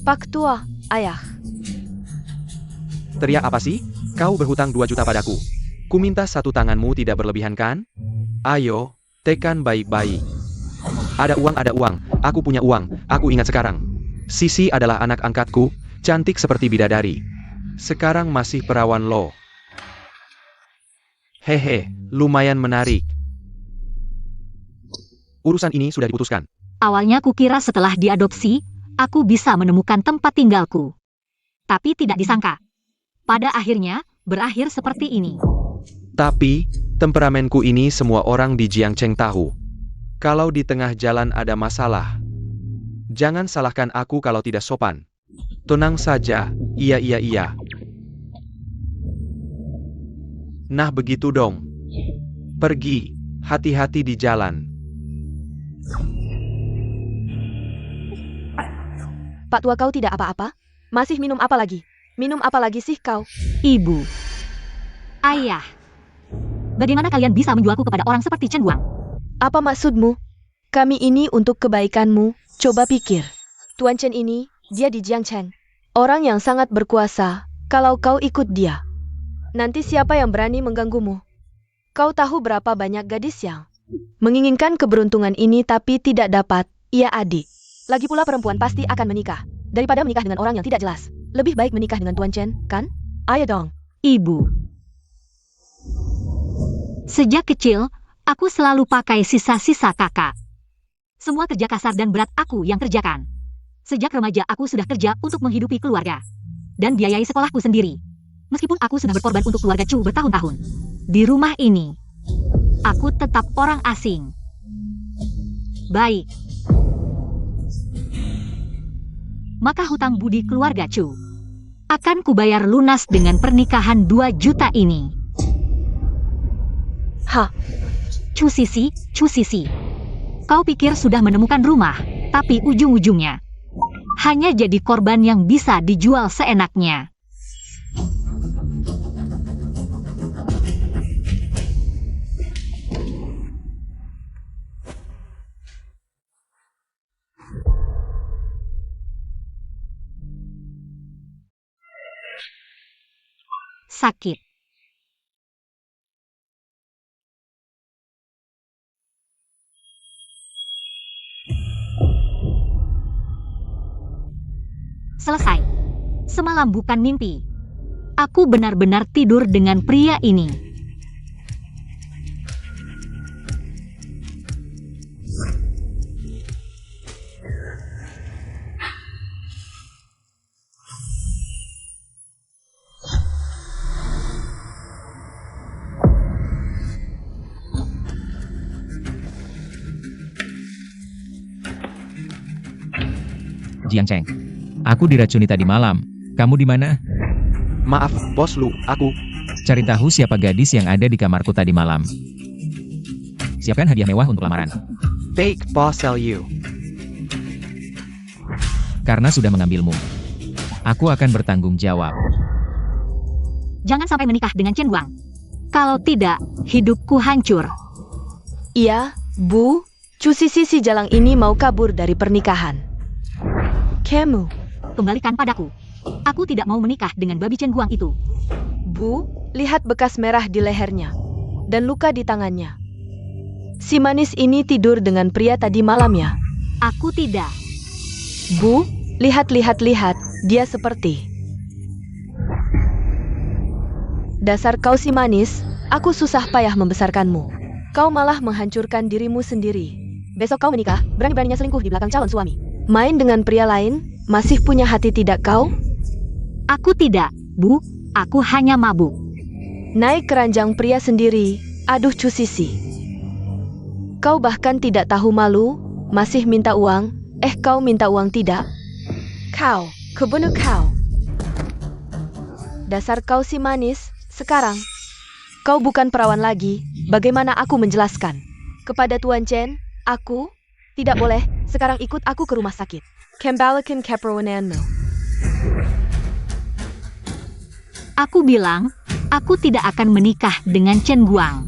Pak Tua, ayah. Teriak apa sih? Kau berhutang 2 juta padaku. Ku minta satu tanganmu tidak berlebihan kan? Ayo, tekan baik-baik. Ada uang. Aku punya uang, aku ingat sekarang. Sisi adalah anak angkatku, cantik seperti bidadari. Sekarang masih perawan loh. Hehe, lumayan menarik. Urusan ini sudah diputuskan. Awalnya kukira setelah diadopsi, aku bisa menemukan tempat tinggalku. Tapi tidak disangka. Pada akhirnya, berakhir seperti ini. Tapi, temperamenku ini semua orang di Jiangcheng tahu. Kalau di tengah jalan ada masalah, jangan salahkan aku kalau tidak sopan. Tenang saja, iya. Nah begitu dong. Pergi, hati-hati di jalan. Pak Tua, kau tidak apa-apa? Masih minum apa lagi? Minum apa lagi sih kau? Ibu. Ayah. Bagaimana kalian bisa menjualku kepada orang seperti Chen Guang? Apa maksudmu? Kami ini untuk kebaikanmu. Coba pikir. Tuan Chen ini, dia di Jiangcheng. Orang yang sangat berkuasa. Kalau kau ikut dia, nanti siapa yang berani mengganggumu? Kau tahu berapa banyak gadis yang menginginkan keberuntungan ini tapi tidak dapat. Iya adik. Lagi pula perempuan pasti akan menikah. Daripada menikah dengan orang yang tidak jelas. Lebih baik menikah dengan Tuan Chen, kan? Ayo dong. Ibu. Sejak kecil, aku selalu pakai sisa-sisa kakak. Semua kerja kasar dan berat aku yang kerjakan. Sejak remaja aku sudah kerja untuk menghidupi keluarga. Dan biayai sekolahku sendiri. Meskipun aku sudah berkorban untuk keluarga Chu bertahun-tahun. Di rumah ini, aku tetap orang asing. Baik. Maka hutang budi keluarga Chu akan kubayar lunas dengan pernikahan 2 juta ini. Hah? Chu Sisi. Kau pikir sudah menemukan rumah, tapi ujung-ujungnya hanya jadi korban yang bisa dijual seenaknya. Sakit. Selesai. Semalam bukan mimpi. Aku benar-benar tidur dengan pria ini. Jiangcheng. Aku diracuni tadi malam. Kamu di mana? Maaf, bos Lu, aku. Cari tahu siapa gadis yang ada di kamarku tadi malam. Siapkan hadiah mewah untuk lamaran. Fake boss sell you. Karena sudah mengambilmu. Aku akan bertanggung jawab. Jangan sampai menikah dengan Chen Guang. Kalau tidak, hidupku hancur. Iya, Bu. Chu Sisi si jalang ini mau kabur dari pernikahan. Kamu. Kembalikan padaku. Aku tidak mau menikah dengan babi Chen Guang itu. Bu, lihat bekas merah di lehernya. Dan luka di tangannya. Si manis ini tidur dengan pria tadi malam ya? Aku tidak. Bu, lihat. Dia seperti. Dasar kau si manis, aku susah payah membesarkanmu. Kau malah menghancurkan dirimu sendiri. Besok kau menikah, berani-beraninya selingkuh di belakang calon suami. Main dengan pria lain, masih punya hati tidak kau? Aku tidak, Bu. Aku hanya mabuk. Naik keranjang pria sendiri, aduh Chu Sisi. Kau bahkan tidak tahu malu, masih minta uang. Kau minta uang tidak? Kau, kebunuh kau. Dasar kau si manis, sekarang. Kau bukan perawan lagi, bagaimana aku menjelaskan? Kepada Tuan Chen, aku tidak boleh, sekarang ikut aku ke rumah sakit. Kembalikan keperawananmu. Aku bilang, aku tidak akan menikah dengan Chen Guang.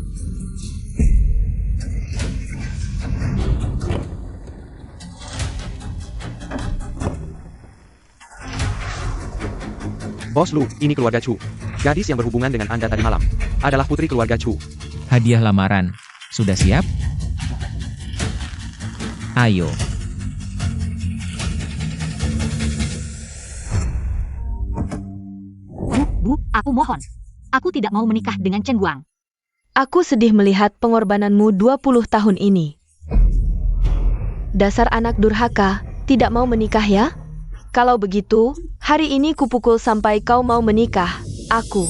Bos Lu, ini keluarga Chu. Gadis yang berhubungan dengan Anda tadi malam adalah putri keluarga Chu. Hadiah lamaran. Sudah siap? Ayo. Bu, aku mohon. Aku tidak mau menikah dengan Chen Guang. Aku sedih melihat pengorbananmu 20 tahun ini. Dasar anak durhaka, tidak mau menikah ya? Kalau begitu, hari ini kupukul sampai kau mau menikah, aku.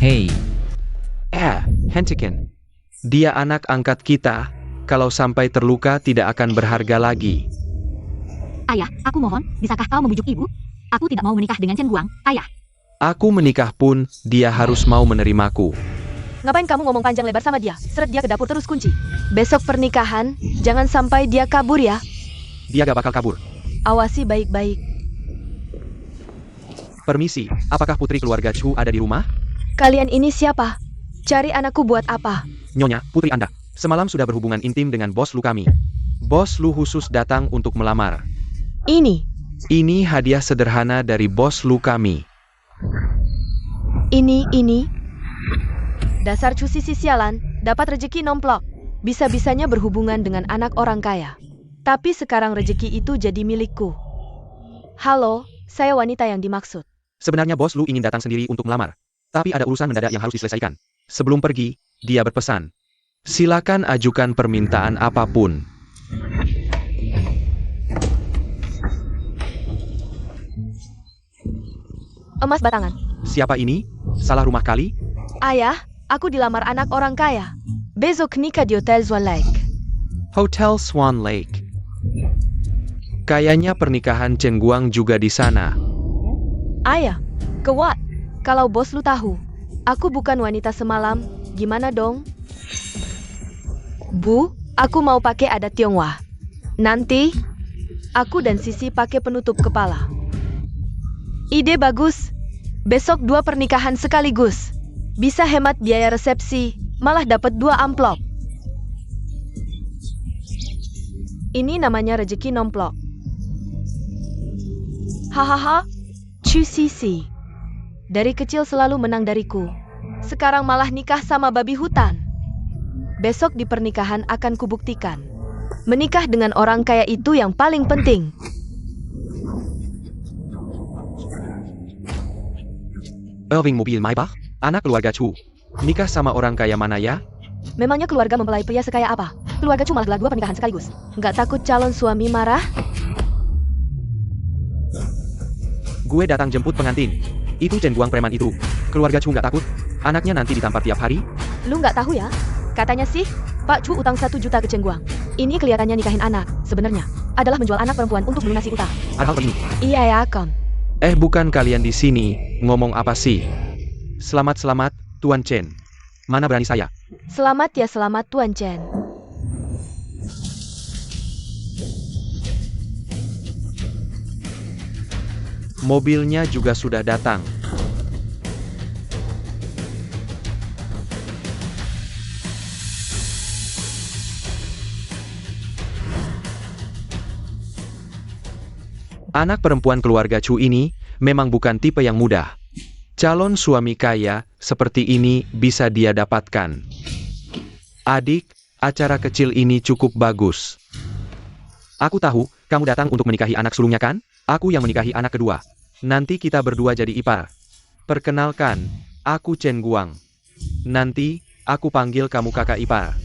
Hei, Hentikan. Dia anak angkat kita, kalau sampai terluka tidak akan berharga lagi. Ayah, aku mohon, bisakah kau membujuk ibu? Aku tidak mau menikah dengan Chen Guang, ayah. Aku menikah pun, dia harus mau menerimaku. Ngapain kamu ngomong panjang lebar sama dia? Seret dia ke dapur terus kunci. Besok pernikahan, jangan sampai dia kabur ya. Dia gak bakal kabur. Awasi baik-baik. Permisi, apakah putri keluarga Chu ada di rumah? Kalian ini siapa? Cari anakku buat apa? Nyonya, putri Anda, semalam sudah berhubungan intim dengan bos Lu kami. Bos Lu khusus datang untuk melamar. Ini. Ini hadiah sederhana dari bos Lu kami. Ini. Dasar cusi sialan, dapat rejeki nomplok. Bisa-bisanya berhubungan dengan anak orang kaya. Tapi sekarang rejeki itu jadi milikku. Halo, saya wanita yang dimaksud. Sebenarnya bos Lu ingin datang sendiri untuk melamar. Tapi ada urusan mendadak yang harus diselesaikan. Sebelum pergi, dia berpesan. Silakan ajukan permintaan apapun. Emas batangan. Siapa ini? Salah rumah kali? Ayah, aku dilamar anak orang kaya. Besok nikah di Hotel Swan Lake. Hotel Swan Lake. Kayaknya pernikahan Chen Guang juga di sana. Ayah, kewat. Kalau bos lu tahu, aku bukan wanita semalam, gimana dong? Bu, aku mau pakai adat Tionghoa. Nanti, aku dan Sisi pakai penutup kepala. Ide bagus. Besok 2 pernikahan sekaligus. Bisa hemat biaya resepsi, malah dapat 2 amplop. Ini namanya rezeki nomplok. Hahaha, Chu Sisi. Dari kecil selalu menang dariku. Sekarang malah nikah sama babi hutan. Besok di pernikahan akan kubuktikan. Menikah dengan orang kaya itu yang paling penting. Irving Mobil Maybach, anak keluarga Chu. Nikah sama orang kaya mana ya? Memangnya keluarga mempelai pria sekaya apa? Keluarga Chu malah gelar 2 pernikahan sekaligus. Nggak takut calon suami marah? Gue datang jemput pengantin. Itu Chen Guang preman itu. Keluarga Chu nggak takut? Anaknya nanti ditampar tiap hari? Lu nggak tahu ya? Katanya sih, Pak Chu utang 1 juta ke Chen Guang. Ini kelihatannya nikahin anak, sebenarnya adalah menjual anak perempuan untuk melunasi utang. Hal-hal begini. Iya ya, Kon. Bukan kalian di sini, ngomong apa sih? Selamat-selamat, Tuan Chen. Mana berani saya? Selamat ya selamat Tuan Chen. Mobilnya juga sudah datang. Anak perempuan keluarga Chu ini memang bukan tipe yang mudah. Calon suami kaya seperti ini bisa dia dapatkan. Adik, acara kecil ini cukup bagus. Aku tahu, kamu datang untuk menikahi anak sulungnya kan? Aku yang menikahi anak kedua. Nanti kita berdua jadi ipar. Perkenalkan, aku Chen Guang. Nanti, aku panggil kamu kakak ipar.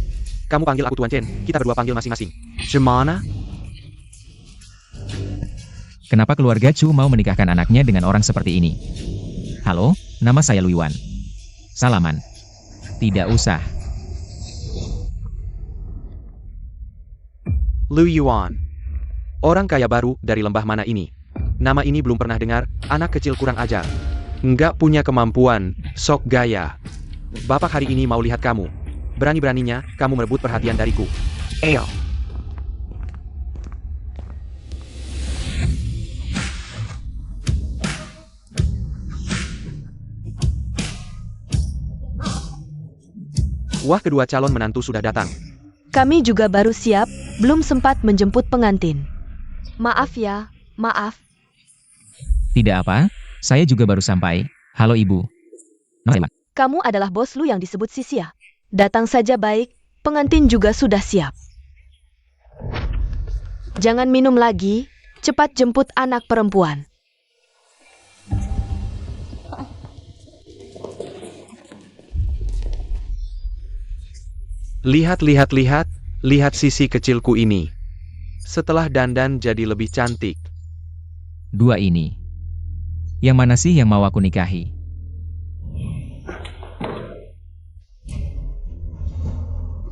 Kamu panggil aku Tuan Chen, kita berdua panggil masing-masing. Gimana? kenapa keluarga Chu mau menikahkan anaknya dengan orang seperti ini? Halo, nama saya Lu Yuan. Salaman. Tidak usah. Lu Yuan. Orang kaya baru dari lembah mana ini? Nama ini belum pernah dengar, anak kecil kurang ajar. Nggak punya kemampuan, sok gaya. Bapak hari ini mau lihat kamu. Berani-beraninya, kamu merebut perhatian dariku. Eyo. Wah, kedua calon menantu sudah datang. Kami juga baru siap, belum sempat menjemput pengantin. Maaf ya, maaf. Tidak apa, saya juga baru sampai. Halo Ibu. Nama Iwan. Kamu adalah bos lu yang disebut Sisia. Datang saja baik, pengantin juga sudah siap. Jangan minum lagi, cepat jemput anak perempuan. Lihat sisi kecilku ini. Setelah dandan jadi lebih cantik. Dua ini. Yang mana sih yang mau aku nikahi?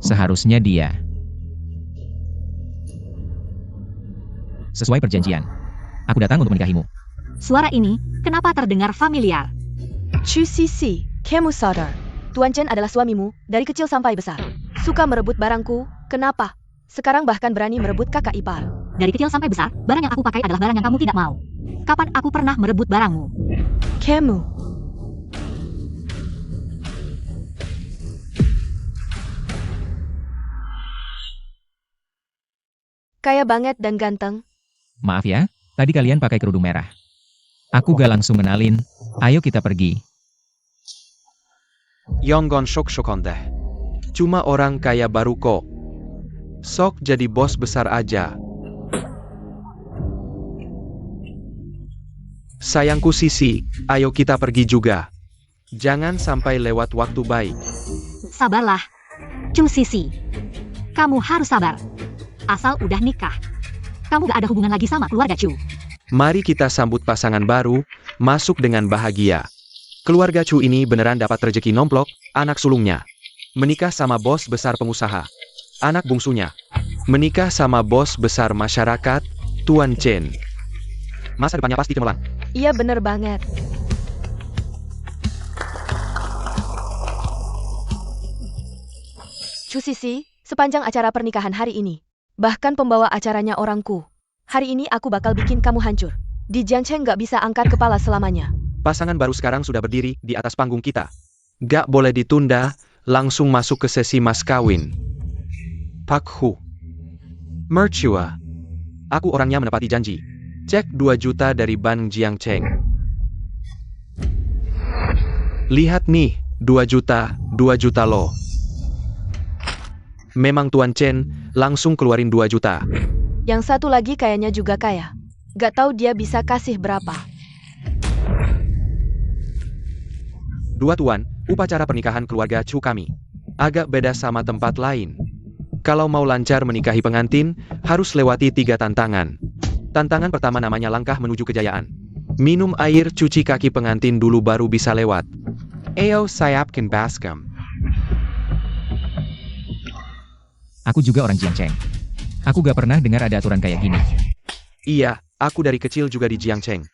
Seharusnya dia. Sesuai perjanjian. Aku datang untuk menikahimu. Suara ini, kenapa terdengar familiar? Chu Sisi, kamu sadar. Tuan Chen adalah suamimu, dari kecil sampai besar. Suka merebut barangku, kenapa? Sekarang bahkan berani merebut kakak ipar. Dari kecil sampai besar, barang yang aku pakai adalah barang yang kamu tidak mau. Kapan aku pernah merebut barangmu? Kamu. Kaya banget dan ganteng. Maaf ya, tadi kalian pakai kerudung merah. Aku gak langsung kenalin. Ayo kita pergi. Yonggon syok deh. Cuma orang kaya baru kok. Sok jadi bos besar aja. Sayangku Sisi, ayo kita pergi juga. Jangan sampai lewat waktu baik. Sabarlah. Chu Sisi. Kamu harus sabar. Asal udah nikah. Kamu gak ada hubungan lagi sama keluarga Chu. Mari kita sambut pasangan baru, masuk dengan bahagia. Keluarga Chu ini beneran dapat rezeki nomplok, anak sulungnya. Menikah sama bos besar pengusaha. Anak bungsunya. Menikah sama bos besar masyarakat, Tuan Chen. Masa depannya pasti cemerlang. Iya bener banget. Chu Sisi, sepanjang acara pernikahan hari ini, bahkan pembawa acaranya orangku. Hari ini aku bakal bikin kamu hancur. Di Jiangcheng gak bisa angkat kepala selamanya. Pasangan baru sekarang sudah berdiri di atas panggung kita. Gak boleh ditunda, langsung masuk ke sesi mas kawin. Pak Hu. Mertua. Aku orangnya menepati janji. Cek 2 juta dari Ban Jiangcheng. Lihat nih, 2 juta loh. Memang Tuan Chen, langsung keluarin 2 juta. Yang satu lagi kayaknya juga kaya. Gak tahu dia bisa kasih berapa. Dua tuan, upacara pernikahan keluarga Chu kami. Agak beda sama tempat lain. Kalau mau lancar menikahi pengantin, harus lewati 3 tantangan. Tantangan pertama namanya langkah menuju kejayaan. Minum air cuci kaki pengantin dulu baru bisa lewat. Ayo sayapkan baskem. Aku juga orang Jiangcheng. Aku gak pernah dengar ada aturan kayak gini. Iya, aku dari kecil juga di Jiangcheng.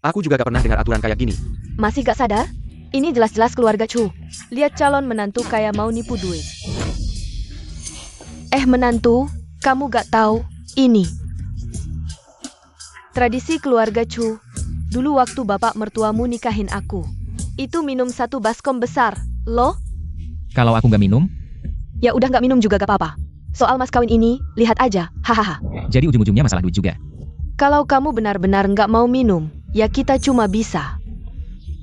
Aku juga gak pernah dengar aturan kayak gini. Masih gak sadar? Ini jelas-jelas keluarga Chu. Lihat calon menantu kayak mau nipu duit. Menantu, kamu gak tahu, ini. Tradisi keluarga Chu. Dulu waktu bapak mertuamu nikahin aku. Itu minum 1 baskom besar, loh? Kalau aku gak minum, Ya udah gak minum juga gak apa-apa. Soal mas kawin ini, lihat aja, hahaha. jadi ujung-ujungnya masalah duit juga. Kalau kamu benar-benar nggak mau minum, ya kita cuma bisa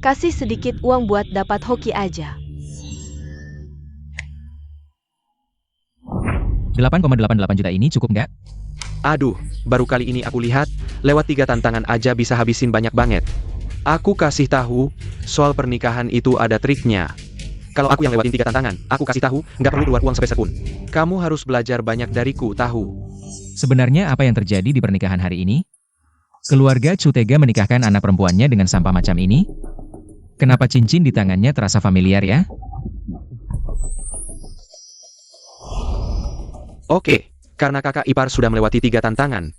kasih sedikit uang buat dapat hoki aja. 8,88 juta ini cukup nggak? Aduh, baru kali ini aku lihat, lewat 3 tantangan aja bisa habisin banyak banget. Aku kasih tahu, soal pernikahan itu ada triknya. Kalau aku yang lewatin 3 tantangan, aku kasih tahu, nggak perlu keluar uang sepeser pun. Kamu harus belajar banyak dariku, tahu. Sebenarnya apa yang terjadi di pernikahan hari ini? Keluarga Chu tega menikahkan anak perempuannya dengan sampah macam ini? Kenapa cincin di tangannya terasa familiar ya? Oke, karena kakak ipar sudah melewati 3 tantangan.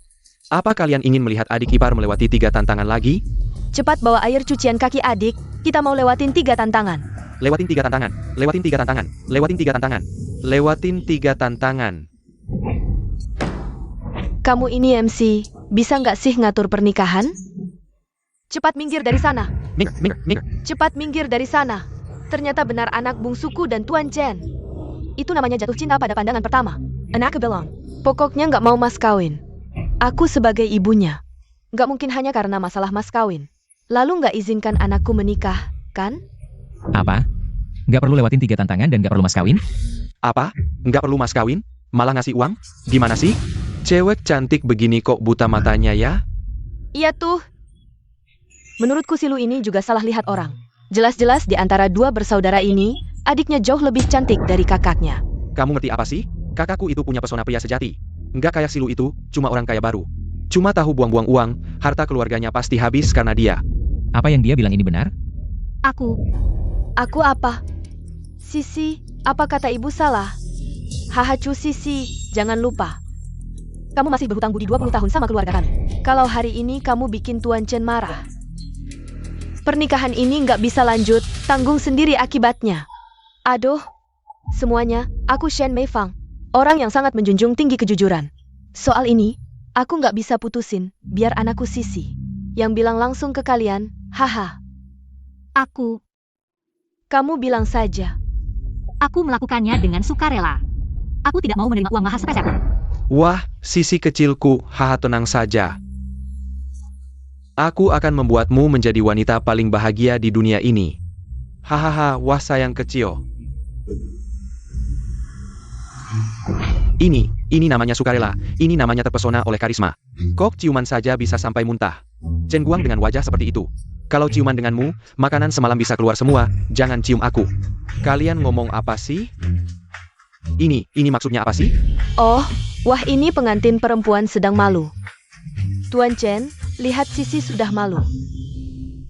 Apa kalian ingin melihat adik ipar melewati 3 tantangan lagi? Cepat bawa air cucian kaki adik, kita mau lewatin 3 tantangan. Lewatin 3 tantangan, lewatin 3 tantangan, lewatin 3 tantangan, lewatin 3 tantangan. Kamu ini MC, bisa nggak sih ngatur pernikahan? Cepat minggir dari sana. Minggir. Cepat minggir dari sana. Ternyata benar anak bungsuku dan Tuan Chen. Itu namanya jatuh cinta pada pandangan pertama. Anak belong. Pokoknya nggak mau mas kawin. Aku sebagai ibunya. Nggak mungkin hanya karena masalah mas kawin. Lalu nggak izinkan anakku menikah, kan? Apa? Nggak perlu lewatin 3 tantangan dan nggak perlu mas kawin? Apa? Nggak perlu mas kawin? Malah ngasih uang? Gimana sih? Cewek cantik begini kok buta matanya ya? Iya tuh. Menurutku Silu ini juga salah lihat orang. Jelas-jelas di antara 2 bersaudara ini, adiknya jauh lebih cantik dari kakaknya. Kamu ngerti apa sih? Kakakku itu punya pesona pria sejati. Nggak kayak Silu itu, cuma orang kaya baru. Cuma tahu buang-buang uang, harta keluarganya pasti habis karena dia. Apa yang dia bilang ini benar? Aku Aku apa? Sisi, apa kata ibu salah? Haha cu Sisi, jangan lupa. Kamu masih berhutang budi 20 tahun sama keluarga kami. Kalau hari ini kamu bikin Tuan Chen marah, pernikahan ini nggak bisa lanjut, tanggung sendiri akibatnya. Aduh, semuanya, aku Shen Meifang, orang yang sangat menjunjung tinggi kejujuran. Soal ini, aku nggak bisa putusin, biar anakku Sisi yang bilang langsung ke kalian, haha. Kamu bilang saja. Aku melakukannya dengan sukarela. Aku tidak mau menerima uang mahar sepeser pun. Wah, Sisi kecilku, haha tenang saja. Aku akan membuatmu menjadi wanita paling bahagia di dunia ini. Hahaha, wah sayang kecil. Ini namanya sukarela, ini namanya terpesona oleh karisma. Kok ciuman saja bisa sampai muntah. Chen Guang dengan wajah seperti itu. Kalau ciuman denganmu, makanan semalam bisa keluar semua, jangan cium aku. Kalian ngomong apa sih? Ini maksudnya apa sih? Oh, wah ini pengantin perempuan sedang malu. Tuan Chen, lihat Sisi sudah malu.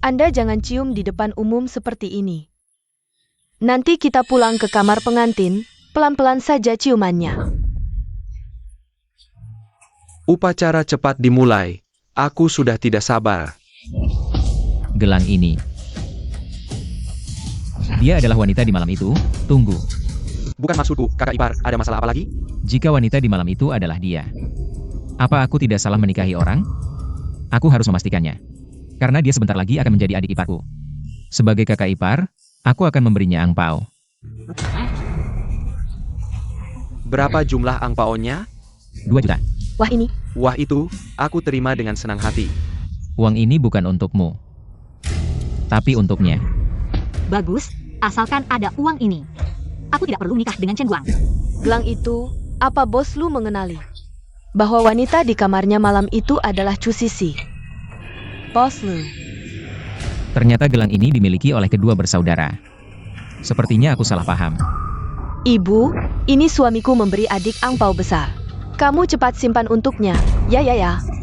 Anda jangan cium di depan umum seperti ini. Nanti kita pulang ke kamar pengantin, pelan-pelan saja ciumannya. Upacara cepat dimulai. Aku sudah tidak sabar. Gelang ini. Dia adalah wanita di malam itu. Tunggu. Bukan maksudku, kakak ipar, ada masalah apa lagi? Jika wanita di malam itu adalah dia, apa aku tidak salah menikahi orang? Aku harus memastikannya. Karena dia sebentar lagi akan menjadi adik iparku. Sebagai kakak ipar, aku akan memberinya angpao. Berapa jumlah angpaonya? 2 juta. Wah ini, Wah itu, aku terima dengan senang hati. Uang ini bukan untukmu, tapi untuknya. Bagus, asalkan ada uang ini. Aku tidak perlu nikah dengan Chen Guang. gelang itu, apa bos lu mengenali? Bahwa wanita di kamarnya malam itu adalah Cu Sisi. Bos lu. Ternyata gelang ini dimiliki oleh kedua bersaudara. Sepertinya aku salah paham. Ibu, ini suamiku memberi adik angpau besar. Kamu cepat simpan untuknya. Ya.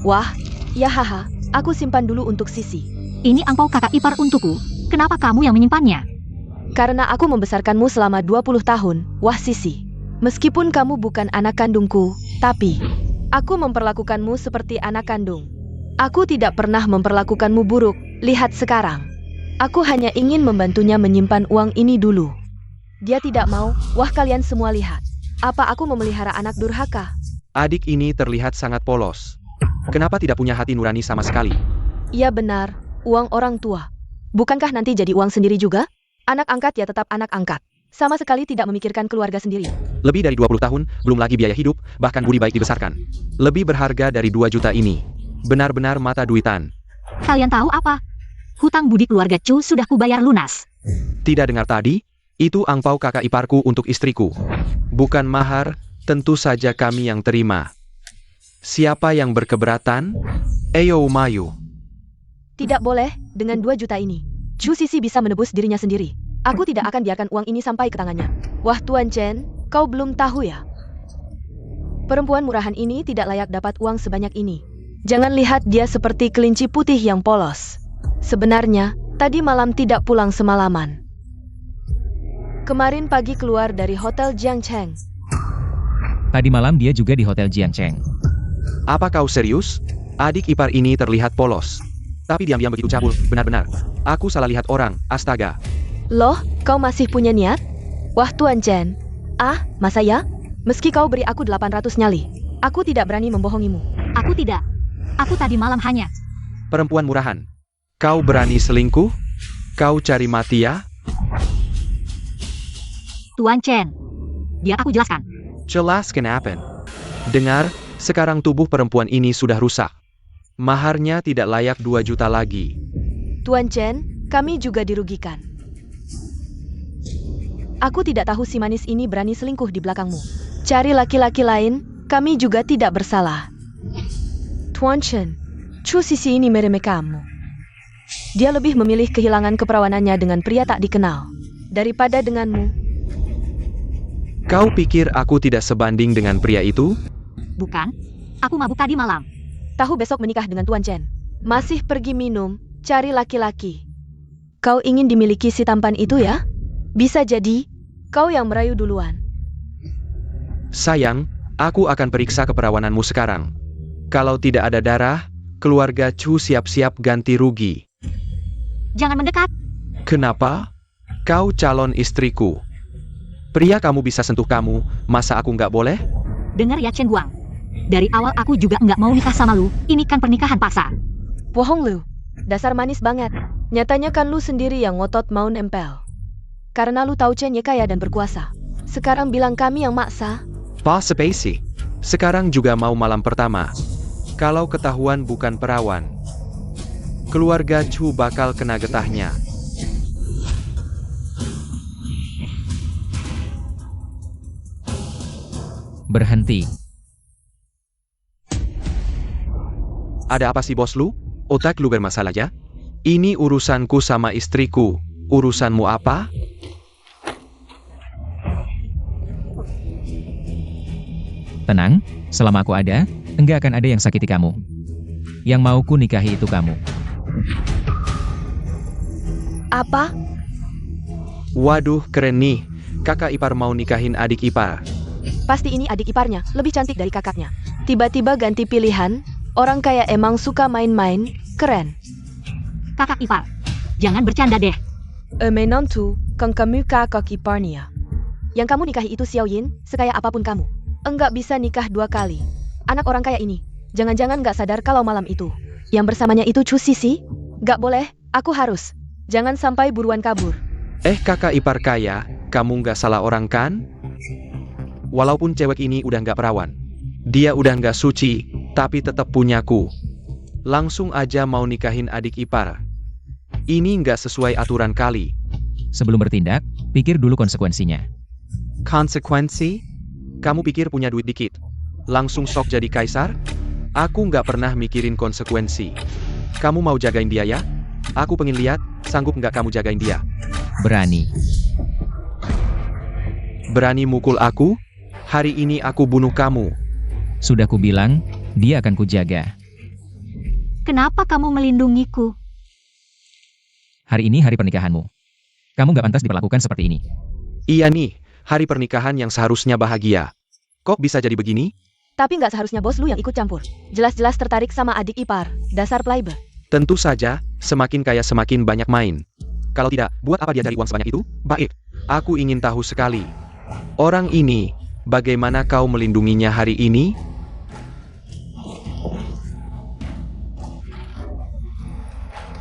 Wah, ya haha. Aku simpan dulu untuk Sisi. Ini angpau kakak ipar untukku. Kenapa kamu yang menyimpannya? Karena aku membesarkanmu selama 20 tahun, wah Sisi. Meskipun kamu bukan anak kandungku, tapi aku memperlakukanmu seperti anak kandung. Aku tidak pernah memperlakukanmu buruk, lihat sekarang. Aku hanya ingin membantunya menyimpan uang ini dulu. Dia tidak mau, wah kalian semua lihat. Apa aku memelihara anak durhaka? Adik ini terlihat sangat polos. Kenapa tidak punya hati nurani sama sekali? Iya benar, uang orang tua. Bukankah nanti jadi uang sendiri juga? Anak angkat ya tetap anak angkat. Sama sekali tidak memikirkan keluarga sendiri. Lebih dari 20 tahun, belum lagi biaya hidup, bahkan budi baik dibesarkan. Lebih berharga dari 2 juta ini. Benar-benar mata duitan. Kalian tahu apa? Hutang budi keluarga Chu sudah kubayar lunas. Tidak dengar tadi? Itu angpau kakak iparku untuk istriku. Bukan mahar, tentu saja kami yang terima. Siapa yang berkeberatan? Eyo Mayu. Tidak boleh, dengan 2 juta ini. Chu Sisi bisa menebus dirinya sendiri. Aku tidak akan biarkan uang ini sampai ke tangannya. Wah Tuan Chen, kau belum tahu ya? Perempuan murahan ini tidak layak dapat uang sebanyak ini. Jangan lihat dia seperti kelinci putih yang polos. Sebenarnya, tadi malam tidak pulang semalaman. Kemarin pagi keluar dari Hotel Jiangcheng. Tadi malam dia juga di Hotel Jiangcheng. Apa kau serius? Adik ipar ini terlihat polos. Tapi diam-diam begitu cabul, benar-benar. Aku salah lihat orang, astaga. Loh, kau masih punya niat? Wah Tuan Chen. Ah, masa ya? Meski kau beri aku 800 nyali, aku tidak berani membohongimu. Aku tidak. Aku tadi malam hanya. Perempuan murahan. Kau berani selingkuh? Kau cari mati ya? Tuan Chen. Biar aku jelaskan. Jelas kenapa. Dengar, Sekarang tubuh perempuan ini sudah rusak. Maharnya tidak layak 2 juta lagi. Tuan Chen, kami juga dirugikan. Aku tidak tahu si manis ini berani selingkuh di belakangmu. Cari laki-laki lain, kami juga tidak bersalah. Tuan Chen, Chu Sisi ini meremeh kamu. Dia lebih memilih kehilangan keperawanannya dengan pria tak dikenal daripada denganmu. Kau pikir aku tidak sebanding dengan pria itu? Bukan? Aku mabuk tadi malam. Tahu besok menikah dengan Tuan Chen. Masih pergi minum, cari laki-laki. Kau ingin dimiliki si tampan itu ya? Bisa jadi, kau yang merayu duluan. Sayang, aku akan periksa keperawananmu sekarang. Kalau tidak ada darah, keluarga Chu siap-siap ganti rugi. Jangan mendekat. Kenapa? Kau calon istriku. Pria kamu bisa sentuh kamu, masa aku nggak boleh? Dengar ya Chen Guang. Dari awal aku juga nggak mau nikah sama lu. Ini kan pernikahan paksa. Bohong lu. Dasar manis banget. Nyatanya kan lu sendiri yang ngotot mau nempel. Karena lu tahu Chen Ye kaya dan berkuasa. Sekarang bilang kami yang maksa. Pa Spacey. Sekarang juga mau malam pertama. Kalau ketahuan bukan perawan, keluarga Chu bakal kena getahnya. Berhenti. Ada apa sih bos lu? Otak lu bermasalah ya? Ini urusanku sama istriku. Urusanmu apa? Tenang, selama aku ada, enggak akan ada yang sakiti kamu. Yang mau ku nikahi itu kamu. Apa? Waduh, keren nih. Kakak ipar mau nikahin adik ipar. Pasti ini adik iparnya, lebih cantik dari kakaknya. Tiba-tiba ganti pilihan, orang kaya emang suka main-main, keren. Kakak ipar. Jangan bercanda deh. Menantu, kang kamu kakak iparnya. Yang kamu nikahi itu Xiao Yin, sekaya apapun kamu. Enggak bisa nikah 2 kali. Anak orang kaya ini, jangan-jangan gak sadar kalau malam itu yang bersamanya itu Chu Sisi? Gak boleh, aku harus. Jangan sampai buruan kabur. Kakak ipar kaya, kamu nggak salah orang kan? Walaupun cewek ini udah nggak perawan, dia udah nggak suci, tapi tetap punyaku. Langsung aja mau nikahin adik ipar. Ini nggak sesuai aturan kali. Sebelum bertindak, pikir dulu konsekuensinya. Konsekuensi? Kamu pikir punya duit dikit, langsung sok jadi kaisar? Aku nggak pernah mikirin konsekuensi. Kamu mau jagain dia ya? Aku pengen lihat, sanggup nggak kamu jagain dia? Berani. Berani mukul aku? Hari ini aku bunuh kamu. Sudah kubilang, dia akan kujaga. Kenapa kamu melindungiku? Hari ini hari pernikahanmu. Kamu gak pantas diperlakukan seperti ini. Iya nih, hari pernikahan yang seharusnya bahagia. Kok bisa jadi begini? Tapi nggak seharusnya bos lu yang ikut campur. Jelas-jelas tertarik sama adik ipar, dasar playboy. Tentu saja, semakin kaya semakin banyak main. Kalau tidak, buat apa dia cari uang sebanyak itu? Baik, aku ingin tahu sekali. Orang ini, bagaimana kau melindunginya hari ini?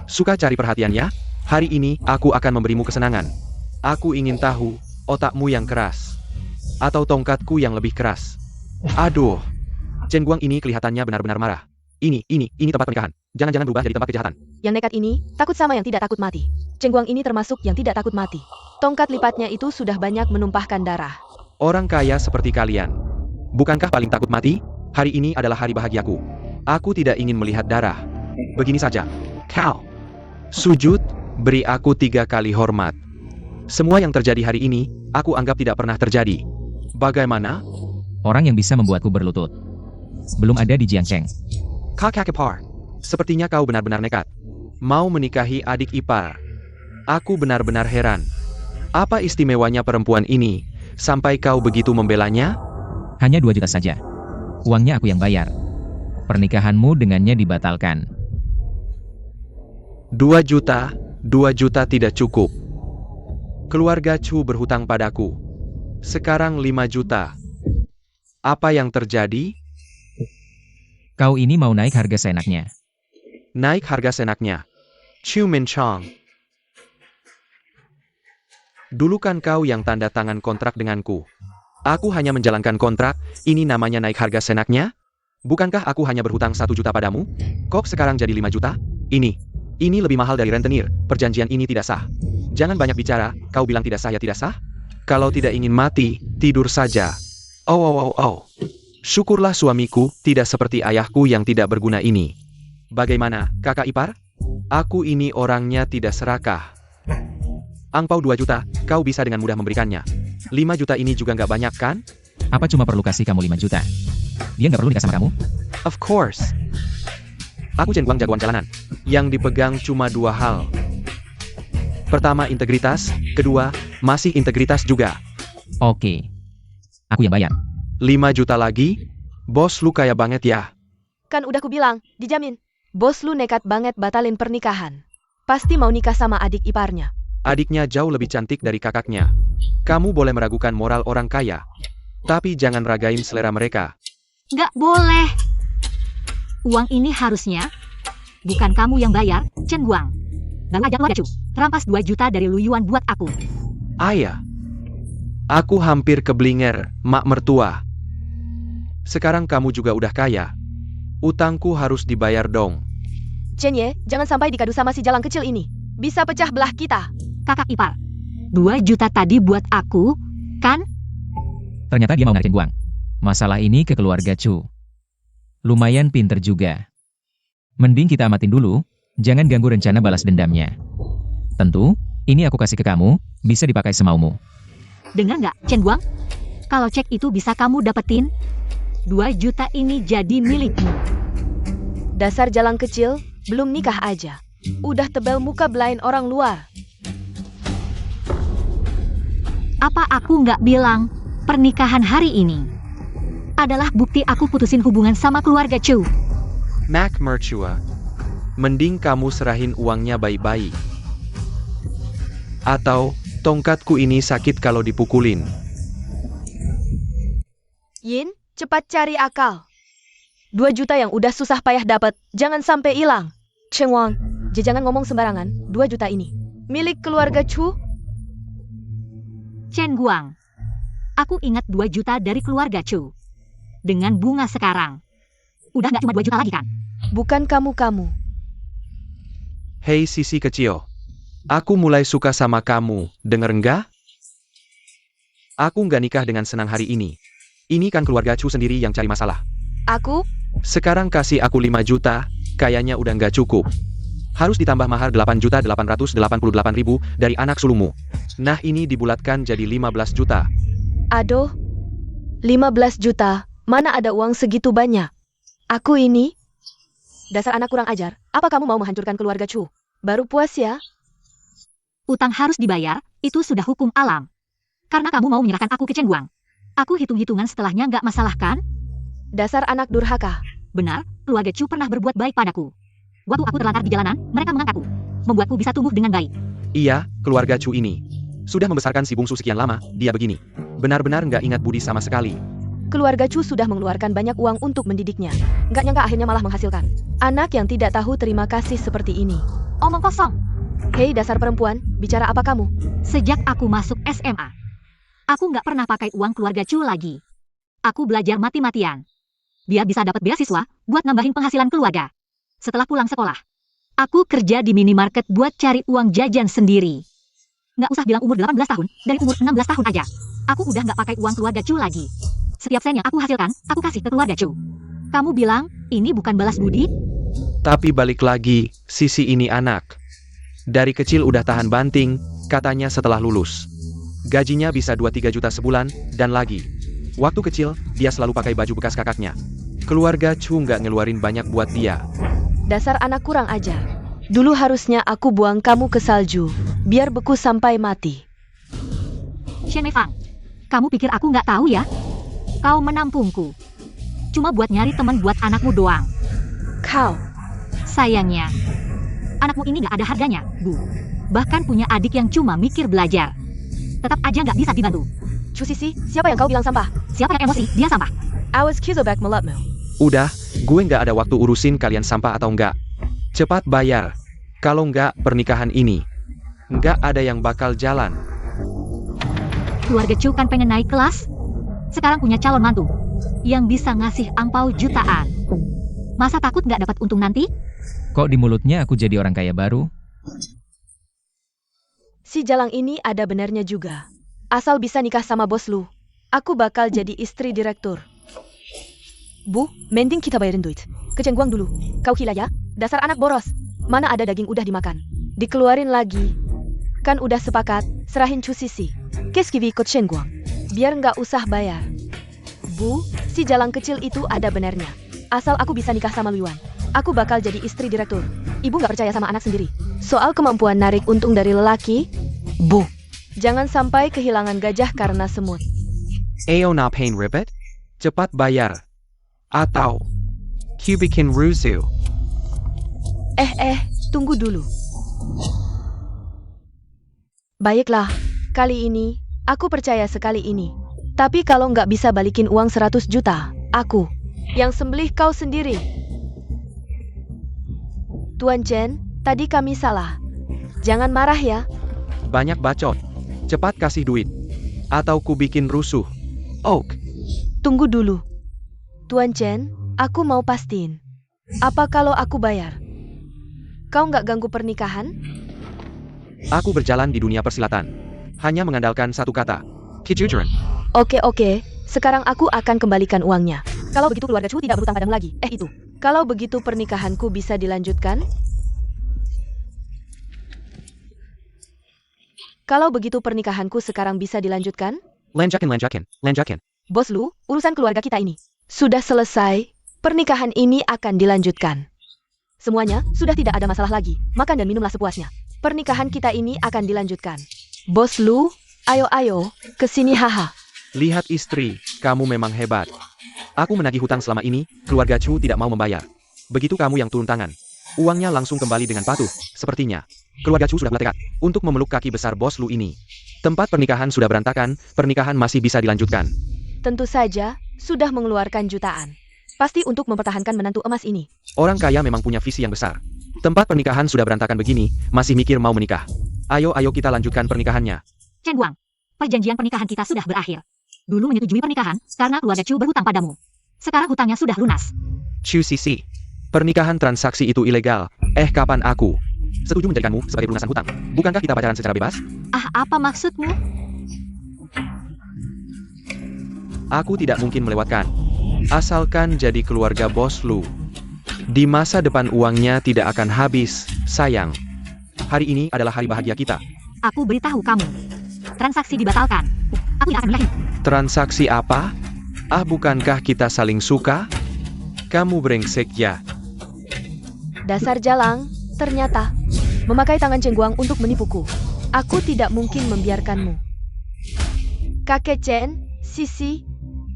Suka cari perhatian ya? Hari ini, aku akan memberimu kesenangan. Aku ingin tahu, otakmu yang keras, atau tongkatku yang lebih keras. Aduh, Chen Guang ini kelihatannya benar-benar marah. Ini tempat pernikahan. Jangan-jangan berubah jadi tempat kejahatan. Yang nekat ini, takut sama yang tidak takut mati. Chen Guang ini termasuk yang tidak takut mati. Tongkat lipatnya itu sudah banyak menumpahkan darah. Orang kaya seperti kalian, bukankah paling takut mati? Hari ini adalah hari bahagiaku. Aku tidak ingin melihat darah. Begini saja. Kau sujud, beri aku 3 kali hormat. Semua yang terjadi hari ini, aku anggap tidak pernah terjadi. Bagaimana? Orang yang bisa membuatku berlutut. Belum ada di Jiangcheng. Kakak ipar, sepertinya kau benar-benar nekat. Mau menikahi adik ipar. Aku benar-benar heran. Apa istimewanya perempuan ini, sampai kau begitu membelanya? Hanya 2 juta saja. Uangnya aku yang bayar. Pernikahanmu dengannya dibatalkan. 2 juta tidak cukup. Keluarga Chu berhutang padaku. Sekarang 5 juta. Apa yang terjadi? Kau ini mau naik harga seenaknya. Naik harga senaknya. Chu Min Chong. Dulu kan kau yang tanda tangan kontrak denganku. Aku hanya menjalankan kontrak, ini namanya naik harga senaknya? Bukankah aku hanya berhutang 1 juta padamu? Kok sekarang jadi 5 juta? Ini lebih mahal dari rentenir. Perjanjian ini tidak sah. Jangan banyak bicara, kau bilang tidak sah ya tidak sah? Kalau tidak ingin mati, tidur saja. Oh. Syukurlah suamiku tidak seperti ayahku yang tidak berguna ini. Bagaimana, kakak ipar? Aku ini orangnya tidak serakah. Angpau 2 juta, kau bisa dengan mudah memberikannya. 5 juta ini juga nggak banyak kan? Apa cuma perlu kasih kamu 5 juta? Dia nggak perlu nikah sama kamu? Of course. Aku Chen Guang jagoan jalanan. Yang dipegang cuma 2 hal. Pertama integritas, kedua, masih integritas juga. Oke. Aku yang bayar. 5 juta lagi? Bos lu kaya banget ya. Kan udah ku bilang, dijamin. Bos lu nekat banget batalin pernikahan. Pasti mau nikah sama adik iparnya. Adiknya jauh lebih cantik dari kakaknya. Kamu boleh meragukan moral orang kaya. Tapi jangan ragain selera mereka. Nggak boleh. Uang ini harusnya bukan kamu yang bayar, Chen Guang. Baru aja keluarga Chu. Terampas 2 juta dari Lu Yuan buat aku. Ayah. Aku hampir keblinger, mak mertua. Sekarang kamu juga udah kaya. Utangku harus dibayar dong. Chen Ye, jangan sampai dikadu sama si jalang kecil ini. Bisa pecah belah kita. Kakak ipar. 2 juta tadi buat aku, kan? Ternyata dia mau narik Chen Guang. Masalah ini ke keluarga Chu. Lumayan pinter juga. Mending kita amatin dulu, jangan ganggu rencana balas dendamnya. Tentu, ini aku kasih ke kamu, bisa dipakai semaumu. Dengar nggak, Chen Guang? Kalau cek itu bisa kamu dapetin, 2 juta ini jadi milikmu. Dasar jalang kecil, belum nikah aja. Udah tebel muka belain orang luar. Apa aku nggak bilang, pernikahan hari ini adalah bukti aku putusin hubungan sama keluarga Chu. Mac mertua. Mending kamu serahin uangnya baik-baik. Atau, tongkatku ini sakit kalau dipukulin. Yin, cepat cari akal. 2 juta yang udah susah payah dapat, jangan sampai hilang. Chen Wang, jangan ngomong sembarangan, 2 juta ini milik keluarga Chu. Chen Guang, aku ingat 2 juta dari keluarga Chu. Dengan bunga sekarang, udah nggak cuma 2 juta lagi kan? Bukan kamu. Hei sisi kecil. Aku mulai suka sama kamu, denger nggak? Aku nggak nikah dengan senang hari ini. Ini kan keluarga Chu sendiri yang cari masalah. Aku? Sekarang kasih aku 5 juta, kayaknya udah nggak cukup. Harus ditambah mahar 8.888.000 dari anak sulungmu. Nah ini dibulatkan jadi 15 juta. Aduh, 15 juta, mana ada uang segitu banyak? Aku ini? Dasar anak kurang ajar, apa kamu mau menghancurkan keluarga Chu? Baru puas ya? Utang harus dibayar, itu sudah hukum alam. Karena kamu mau menyerahkan aku ke Chen Guang. Aku hitung-hitungan setelahnya nggak masalah kan? Dasar anak durhaka. Benar, keluarga Chu pernah berbuat baik padaku. Waktu aku terlantar di jalanan, mereka mengangkatku. Membuatku bisa tumbuh dengan baik. Iya, keluarga Chu ini. Sudah membesarkan si bungsu sekian lama, dia begini. Benar-benar nggak ingat budi sama sekali. Keluarga Chu sudah mengeluarkan banyak uang untuk mendidiknya. Nggak nyangka akhirnya malah menghasilkan anak yang tidak tahu terima kasih seperti ini. Omong kosong. Hei dasar perempuan, bicara apa kamu? Sejak aku masuk SMA, aku nggak pernah pakai uang keluarga Chu lagi. Aku belajar mati-matian. Biar bisa dapat beasiswa, buat nambahin penghasilan keluarga. Setelah pulang sekolah, aku kerja di minimarket buat cari uang jajan sendiri. Nggak usah bilang umur 18 tahun, dari umur 16 tahun aja. Aku udah nggak pakai uang keluarga Chu lagi. Setiap sen yang aku hasilkan, aku kasih ke keluarga Chu. Kamu bilang, ini bukan balas budi? Tapi balik lagi, sisi ini anak. Dari kecil udah tahan banting, katanya setelah lulus. Gajinya bisa 2-3 juta sebulan, dan lagi. Waktu kecil, dia selalu pakai baju bekas kakaknya. Keluarga Chu nggak ngeluarin banyak buat dia. Dasar anak kurang ajar. Dulu harusnya aku buang kamu ke salju, biar beku sampai mati. Shen Meifang, kamu pikir aku nggak tahu ya? Kau menampungku. Cuma buat nyari teman buat anakmu doang. Kau. Sayangnya, anakmu ini nggak ada harganya, Bu. Bahkan punya adik yang cuma mikir belajar. Tetap aja nggak bisa dibantu. Chu Sisi, siapa yang kau bilang sampah? Siapa yang emosi, dia sampah. Awas Kizobak melapmu. Udah, gue nggak ada waktu urusin kalian sampah atau enggak. Cepat bayar. Kalau nggak, pernikahan ini nggak ada yang bakal jalan. Keluarga Chu kan pengen naik kelas. Sekarang punya calon mantu yang bisa ngasih angpau jutaan. Masa takut nggak dapat untung nanti? Kok di mulutnya aku jadi orang kaya baru? Si Jalang ini ada benarnya juga. Asal bisa nikah sama bos lu, aku bakal jadi istri direktur. Bu, mending kita bayarin duit. Ke Cengguang dulu. Kau gila ya? Dasar anak boros. Mana ada daging udah dimakan. Dikeluarin lagi. Kan udah sepakat, serahin Cu Sisi. Kes kiwi ikut Cengguang. Biar nggak usah bayar. Bu, si Jalang kecil itu ada benarnya. Asal aku bisa nikah sama Luan, aku bakal jadi istri direktur. Ibu nggak percaya sama anak sendiri. Soal kemampuan narik untung dari lelaki, Bu, jangan sampai kehilangan gajah karena semut. Ayo na pain ribet? Cepat bayar. Atau Q bikin rusuh. Tunggu dulu. Baiklah, kali ini, aku percaya sekali ini. Tapi kalau nggak bisa balikin uang 100 juta, aku yang sembelih kau sendiri. Tuan Chen, tadi kami salah. Jangan marah ya. Banyak bacot. Cepat kasih duit. Atau ku bikin rusuh. Oak. Tunggu dulu. Tuan Chen, aku mau pastiin. Apa kalau aku bayar? Kau nggak ganggu pernikahan? Aku berjalan di dunia persilatan. Hanya mengandalkan satu kata. Kejujuran. Oke, sekarang aku akan kembalikan uangnya. Kalau begitu keluarga Chu tidak berhutang padamu lagi. Itu. Kalau begitu pernikahanku bisa dilanjutkan? Kalau begitu pernikahanku sekarang bisa dilanjutkan? Lanjakin. Bos Lu, urusan keluarga kita ini sudah selesai. Pernikahan ini akan dilanjutkan. Semuanya sudah tidak ada masalah lagi. Makan dan minumlah sepuasnya. Pernikahan kita ini akan dilanjutkan. Bos Lu, ayo, kesini haha. Lihat istri, kamu memang hebat. Aku menagih hutang selama ini, keluarga Chu tidak mau membayar. Begitu kamu yang turun tangan. Uangnya langsung kembali dengan patuh. Sepertinya, keluarga Chu sudah bertekad untuk memeluk kaki besar bos Lu ini. Tempat pernikahan sudah berantakan, pernikahan masih bisa dilanjutkan. Tentu saja, sudah mengeluarkan jutaan. Pasti untuk mempertahankan menantu emas ini. Orang kaya memang punya visi yang besar. Tempat pernikahan sudah berantakan begini, masih mikir mau menikah. Ayo kita lanjutkan pernikahannya. Cengguang, perjanjian pernikahan kita sudah berakhir. Dulu menyetujui pernikahan karena keluarga Chu berhutang padamu. Sekarang hutangnya sudah lunas. Chu Sisi, pernikahan transaksi itu ilegal. Kapan aku setuju menjadikanmu sebagai pelunasan hutang? Bukankah kita pacaran secara bebas? Apa maksudmu? Aku tidak mungkin melewatkan. Asalkan jadi keluarga bos Lu. Di masa depan uangnya tidak akan habis, sayang. Hari ini adalah hari bahagia kita. Aku beritahu kamu. Transaksi dibatalkan. Aku yang akan menikahi. Transaksi apa? Bukankah kita saling suka? Kamu brengsek ya. Dasar Jalang, ternyata memakai tangan Cengguang untuk menipuku. Aku tidak mungkin membiarkanmu. Kakek Chen, Sisi,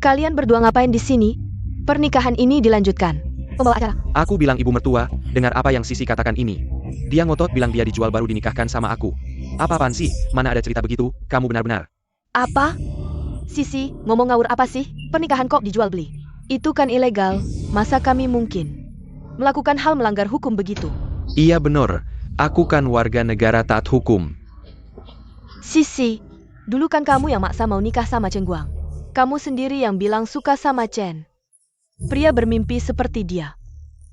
kalian berdua ngapain di sini? Pernikahan ini dilanjutkan. Pembawa acara. Aku bilang ibu mertua, dengar apa yang Sisi katakan ini. Dia ngotot bilang dia dijual baru dinikahkan sama aku. Apa-apaan sih? Mana ada cerita begitu? Kamu benar-benar. Apa? Sisi, ngomong ngawur apa sih? Pernikahan kok dijual beli? Itu kan ilegal. Masa kami mungkin melakukan hal melanggar hukum begitu? Iya benar. Aku kan warga negara taat hukum. Sisi, dulu kan kamu yang maksa mau nikah sama Cengguang. Kamu sendiri yang bilang suka sama Chen. Pria bermimpi seperti dia.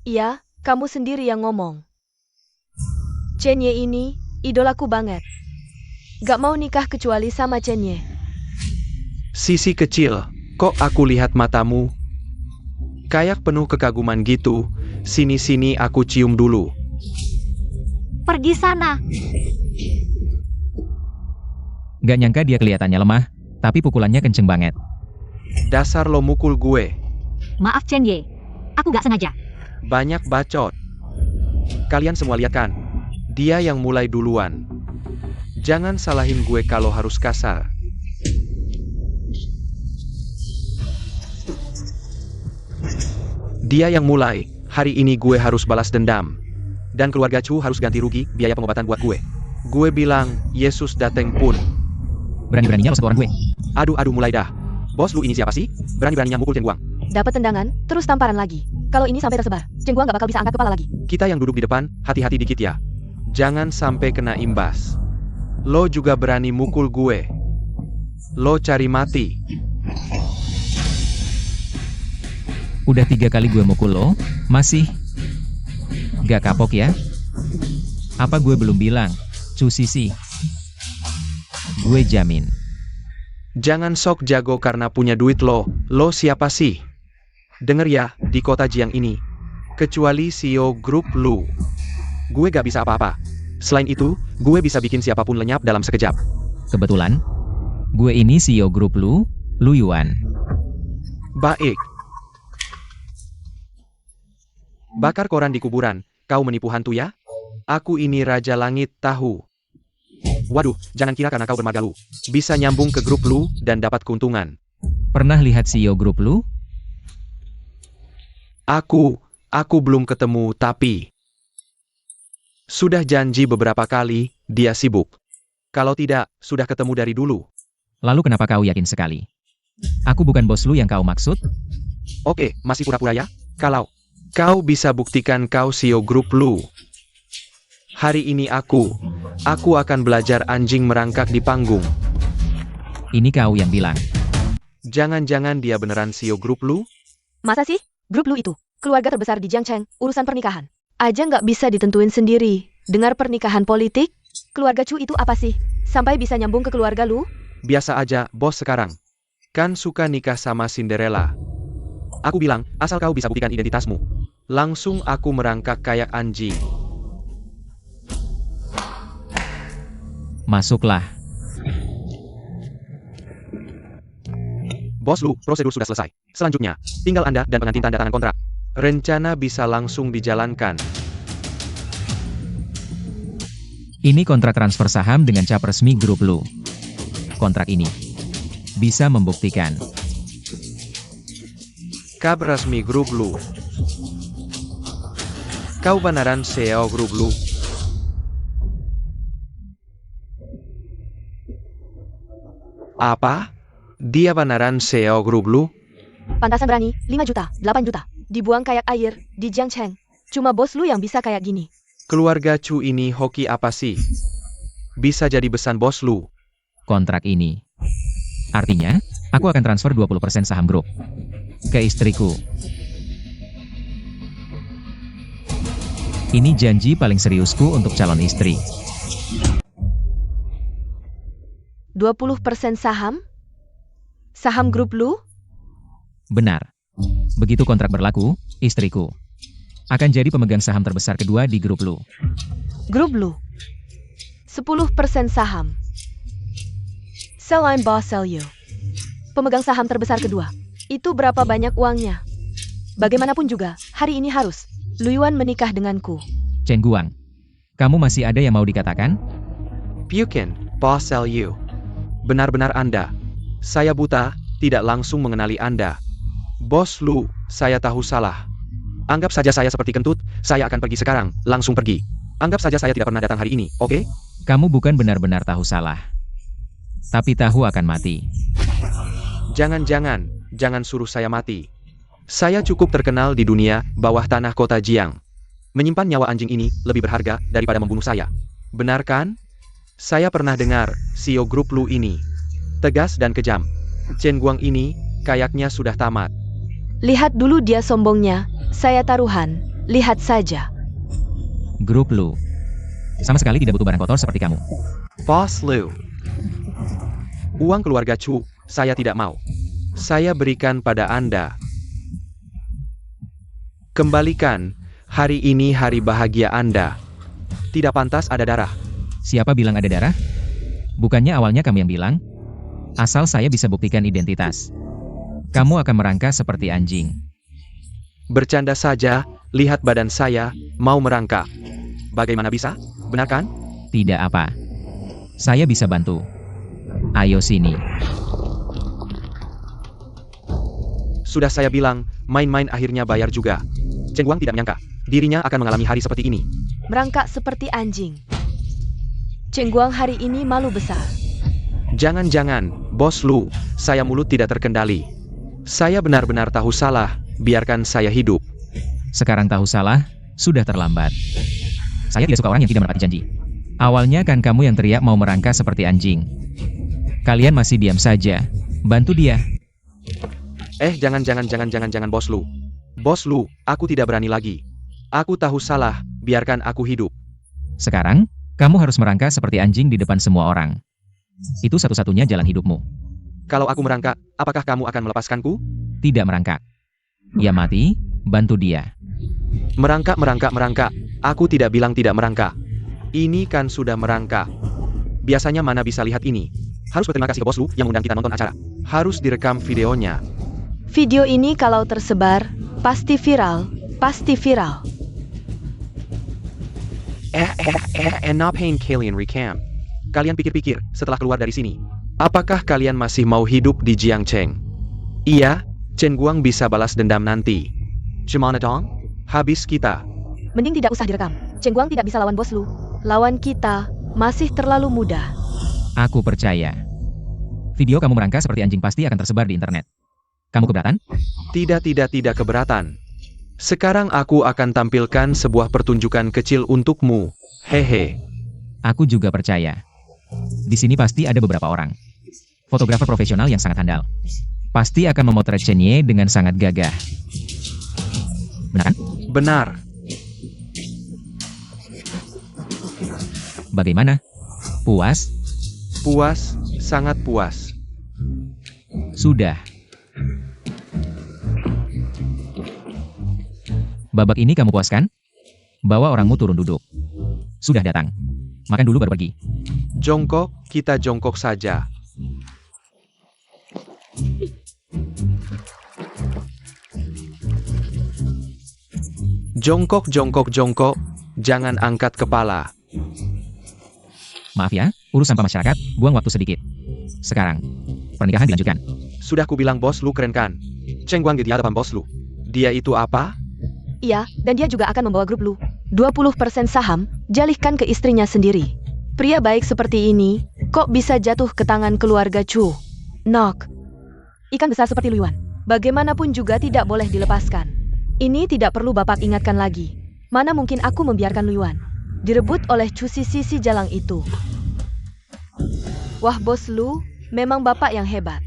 Iya, kamu sendiri yang ngomong. Chen Ye ini, idolaku banget. Gak mau nikah kecuali sama Chen Ye. Sisi kecil, kok aku lihat matamu? Kayak penuh kekaguman gitu. Sini-sini aku cium dulu. Pergi sana. Gak nyangka dia kelihatannya lemah, tapi pukulannya kenceng banget. Dasar lo mukul gue. Maaf Chen Ye. Aku gak sengaja. Banyak bacot. Kalian semua lihat kan? Dia yang mulai duluan. Jangan salahin gue kalau harus kasar. Dia yang mulai. Hari ini gue harus balas dendam. Dan keluarga Chu harus ganti rugi biaya pengobatan buat gue. Gue bilang, Yesus dateng pun. Berani-beraninya lo sentuh orang gue. Aduh mulai dah. Bos Lu ini siapa sih? Berani-beraninya mukul Cengguang. Dapat tendangan, terus tamparan lagi. Kalau ini sampai tersebar, Cengguang gak bakal bisa angkat kepala lagi. Kita yang duduk di depan, hati-hati dikit ya. Jangan sampai kena imbas. Lo juga berani mukul gue. Lo cari mati. Udah 3 kali gue mukul lo, masih gak kapok ya? Apa gue belum bilang, Cu Sisi? Gue jamin. Jangan sok jago karena punya duit lo siapa sih? Denger ya, di kota Jiang ini, kecuali CEO grup lu, gue gak bisa apa-apa. Selain itu, gue bisa bikin siapapun lenyap dalam sekejap. Kebetulan, gue ini CEO grup Lu Yuan. Baik. Bakar koran di kuburan, kau menipu hantu ya? Aku ini Raja Langit tahu. Waduh, jangan kira karena kau bermarga lu bisa nyambung ke grup lu dan dapat keuntungan. Pernah lihat CEO grup Lu? Aku belum ketemu tapi sudah janji beberapa kali, dia sibuk. Kalau tidak, sudah ketemu dari dulu. Lalu kenapa kau yakin sekali? Aku bukan bos lu yang kau maksud? Oke, masih pura-pura ya? Kalau kau bisa buktikan kau CEO grup lu. Hari ini aku akan belajar anjing merangkak di panggung. Ini kau yang bilang. Jangan-jangan dia beneran CEO grup lu? Masa sih? Grup lu itu, keluarga terbesar di Jiangcheng, urusan pernikahan aja nggak bisa ditentuin sendiri. Dengar pernikahan politik? Keluarga Chu itu apa sih? Sampai bisa nyambung ke keluarga lu? Biasa aja, bos sekarang. Kan suka nikah sama Cinderella. Aku bilang, asal kau bisa buktikan identitasmu. Langsung aku merangkak kayak anjing. Masuklah. Bos lu, prosedur sudah selesai. Selanjutnya, tinggal Anda dan pengantin tanda tangan kontrak. Rencana bisa langsung dijalankan. Ini kontrak transfer saham dengan cap resmi grup Lu. Kontrak ini bisa membuktikan. Kab resmi grup lu. Kau beneran CEO grup lu? Apa? Dia beneran CEO grup lu? Pantasan berani, 5 juta, 8 juta. Dibuang kayak air, di Jiangcheng. Cuma bos lu yang bisa kayak gini. Keluarga Chu ini hoki apa sih? Bisa jadi besan bos lu. Kontrak ini. Artinya, aku akan transfer 20% saham grup ke istriku. Ini janji paling seriusku untuk calon istri. 20% saham? Saham grup lu? Benar. Begitu kontrak berlaku, istriku akan jadi pemegang saham terbesar kedua di grup Lu. Grup lu? 10% saham. Sell I'm boss sell you. Pemegang saham terbesar kedua. Itu berapa banyak uangnya? Bagaimanapun juga, hari ini harus Lu Yuan menikah denganku. Chen Guang, kamu masih ada yang mau dikatakan? Pukin, boss sell you. Benar-benar Anda. Saya buta, tidak langsung mengenali Anda. Bos lu, saya tahu salah. Anggap saja saya seperti kentut, saya akan pergi sekarang, langsung pergi. Anggap saja saya tidak pernah datang hari ini, oke? Kamu bukan benar-benar tahu salah. Tapi tahu akan mati. Jangan suruh saya mati. Saya cukup terkenal di dunia bawah tanah kota Jiang. Menyimpan nyawa anjing ini lebih berharga daripada membunuh saya. Benar kan? Saya pernah dengar CEO grup lu ini tegas dan kejam. Chen Guang ini kayaknya sudah tamat. Lihat dulu dia sombongnya. Saya taruhan. Lihat saja. Grup Lu sama sekali tidak butuh barang kotor seperti kamu. Boss Lu. Uang keluarga Chu, saya tidak mau. Saya berikan pada Anda. Kembalikan. Hari ini hari bahagia Anda. Tidak pantas ada darah. Siapa bilang ada darah? Bukannya awalnya kamu yang bilang? Asal saya bisa buktikan identitas, kamu akan merangkak seperti anjing. Bercanda saja, lihat badan saya, mau merangkak. Bagaimana bisa? Benar kan? Tidak apa. Saya bisa bantu. Ayo sini. Sudah saya bilang, main-main akhirnya bayar juga. Chen Guang tidak menyangka, dirinya akan mengalami hari seperti ini. Merangkak seperti anjing. Chen Guang hari ini malu besar. Jangan, bos Lu, saya mulut tidak terkendali. Saya benar-benar tahu salah, biarkan saya hidup. Sekarang tahu salah, sudah terlambat. Saya tidak suka orang yang tidak menepati janji. Awalnya kan kamu yang teriak mau merangkak seperti anjing. Kalian masih diam saja. Bantu dia. Jangan bos Lu. Bos Lu, aku tidak berani lagi. Aku tahu salah, biarkan aku hidup. Sekarang, kamu harus merangkak seperti anjing di depan semua orang. Itu satu-satunya jalan hidupmu. Kalau aku merangkak, apakah kamu akan melepaskanku? Tidak merangkak. Ia mati, bantu dia. Merangkak, merangkak, merangkak. Aku tidak bilang tidak merangkak. Ini kan sudah merangkak. Biasanya mana bisa lihat ini? Harus berterima kasih ke Bos Lu yang undang kita nonton acara. Harus direkam videonya. Video ini kalau tersebar, pasti viral, pasti viral. Ngapain kalian recam? Kalian pikir-pikir setelah keluar dari sini. Apakah kalian masih mau hidup di Jiangcheng? Iya, Chen Guang bisa balas dendam nanti. Gimana dong? Habis kita. Mending tidak usah direkam. Chen Guang tidak bisa lawan Bos Lu. Lawan kita masih terlalu mudah. Aku percaya. Video kamu merangkak seperti anjing pasti akan tersebar di internet. Kamu keberatan? Tidak keberatan. Sekarang aku akan tampilkan sebuah pertunjukan kecil untukmu. Hehe. Aku juga percaya. Di sini pasti ada beberapa orang. Fotografer profesional yang sangat handal. Pasti akan memotret Chen Ye dengan sangat gagah. Benar kan? Benar. Bagaimana? Puas? Puas, sangat puas. Sudah. Babak ini kamu puas kan? Bawa orangmu turun duduk. Sudah datang. Makan dulu baru pergi. Jongkok, kita jongkok saja. Jongkok, jongkok, jongkok. Jangan angkat kepala. Maaf ya, urus sampah masyarakat, buang waktu sedikit. Sekarang, pernikahan dilanjutkan. Sudah kubilang Bos Lu keren kan? Chen Guang di hadapan Bos Lu. Dia itu apa? Iya, dan dia juga akan membawa grup Lu. 20% saham, jalihkan ke istrinya sendiri. Pria baik seperti ini, kok bisa jatuh ke tangan keluarga Chu? Nok. Ikan besar seperti Luan. Bagaimanapun juga tidak boleh dilepaskan. Ini tidak perlu Bapak ingatkan lagi. Mana mungkin aku membiarkan Luan direbut oleh Chu Sisi si jalang itu. Wah Bos Lu, memang Bapak yang hebat.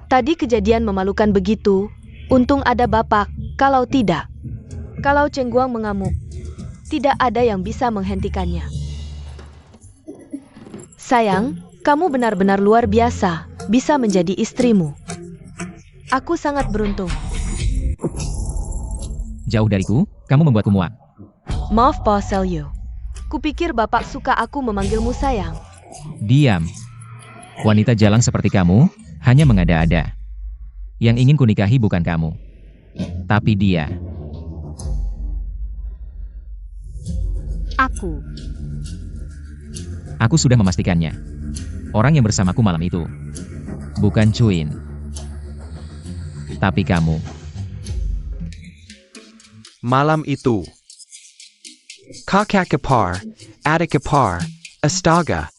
Tadi kejadian memalukan begitu, untung ada Bapak, kalau tidak. Kalau Chen Guang mengamuk, tidak ada yang bisa menghentikannya. Sayang, kamu benar-benar luar biasa, bisa menjadi istrimu. Aku sangat beruntung. Jauh dariku, kamu membuatku muak. Maaf Pak Selyo. Kupikir Bapak suka aku memanggilmu sayang. Diam. Wanita jalang seperti kamu, hanya mengada-ada. Yang ingin kunikahi bukan kamu, tapi dia. Aku sudah memastikannya. Orang yang bersamaku malam itu bukan Chuin, tapi kamu. Malam itu. Kakak kepar, adik kepar, astaga.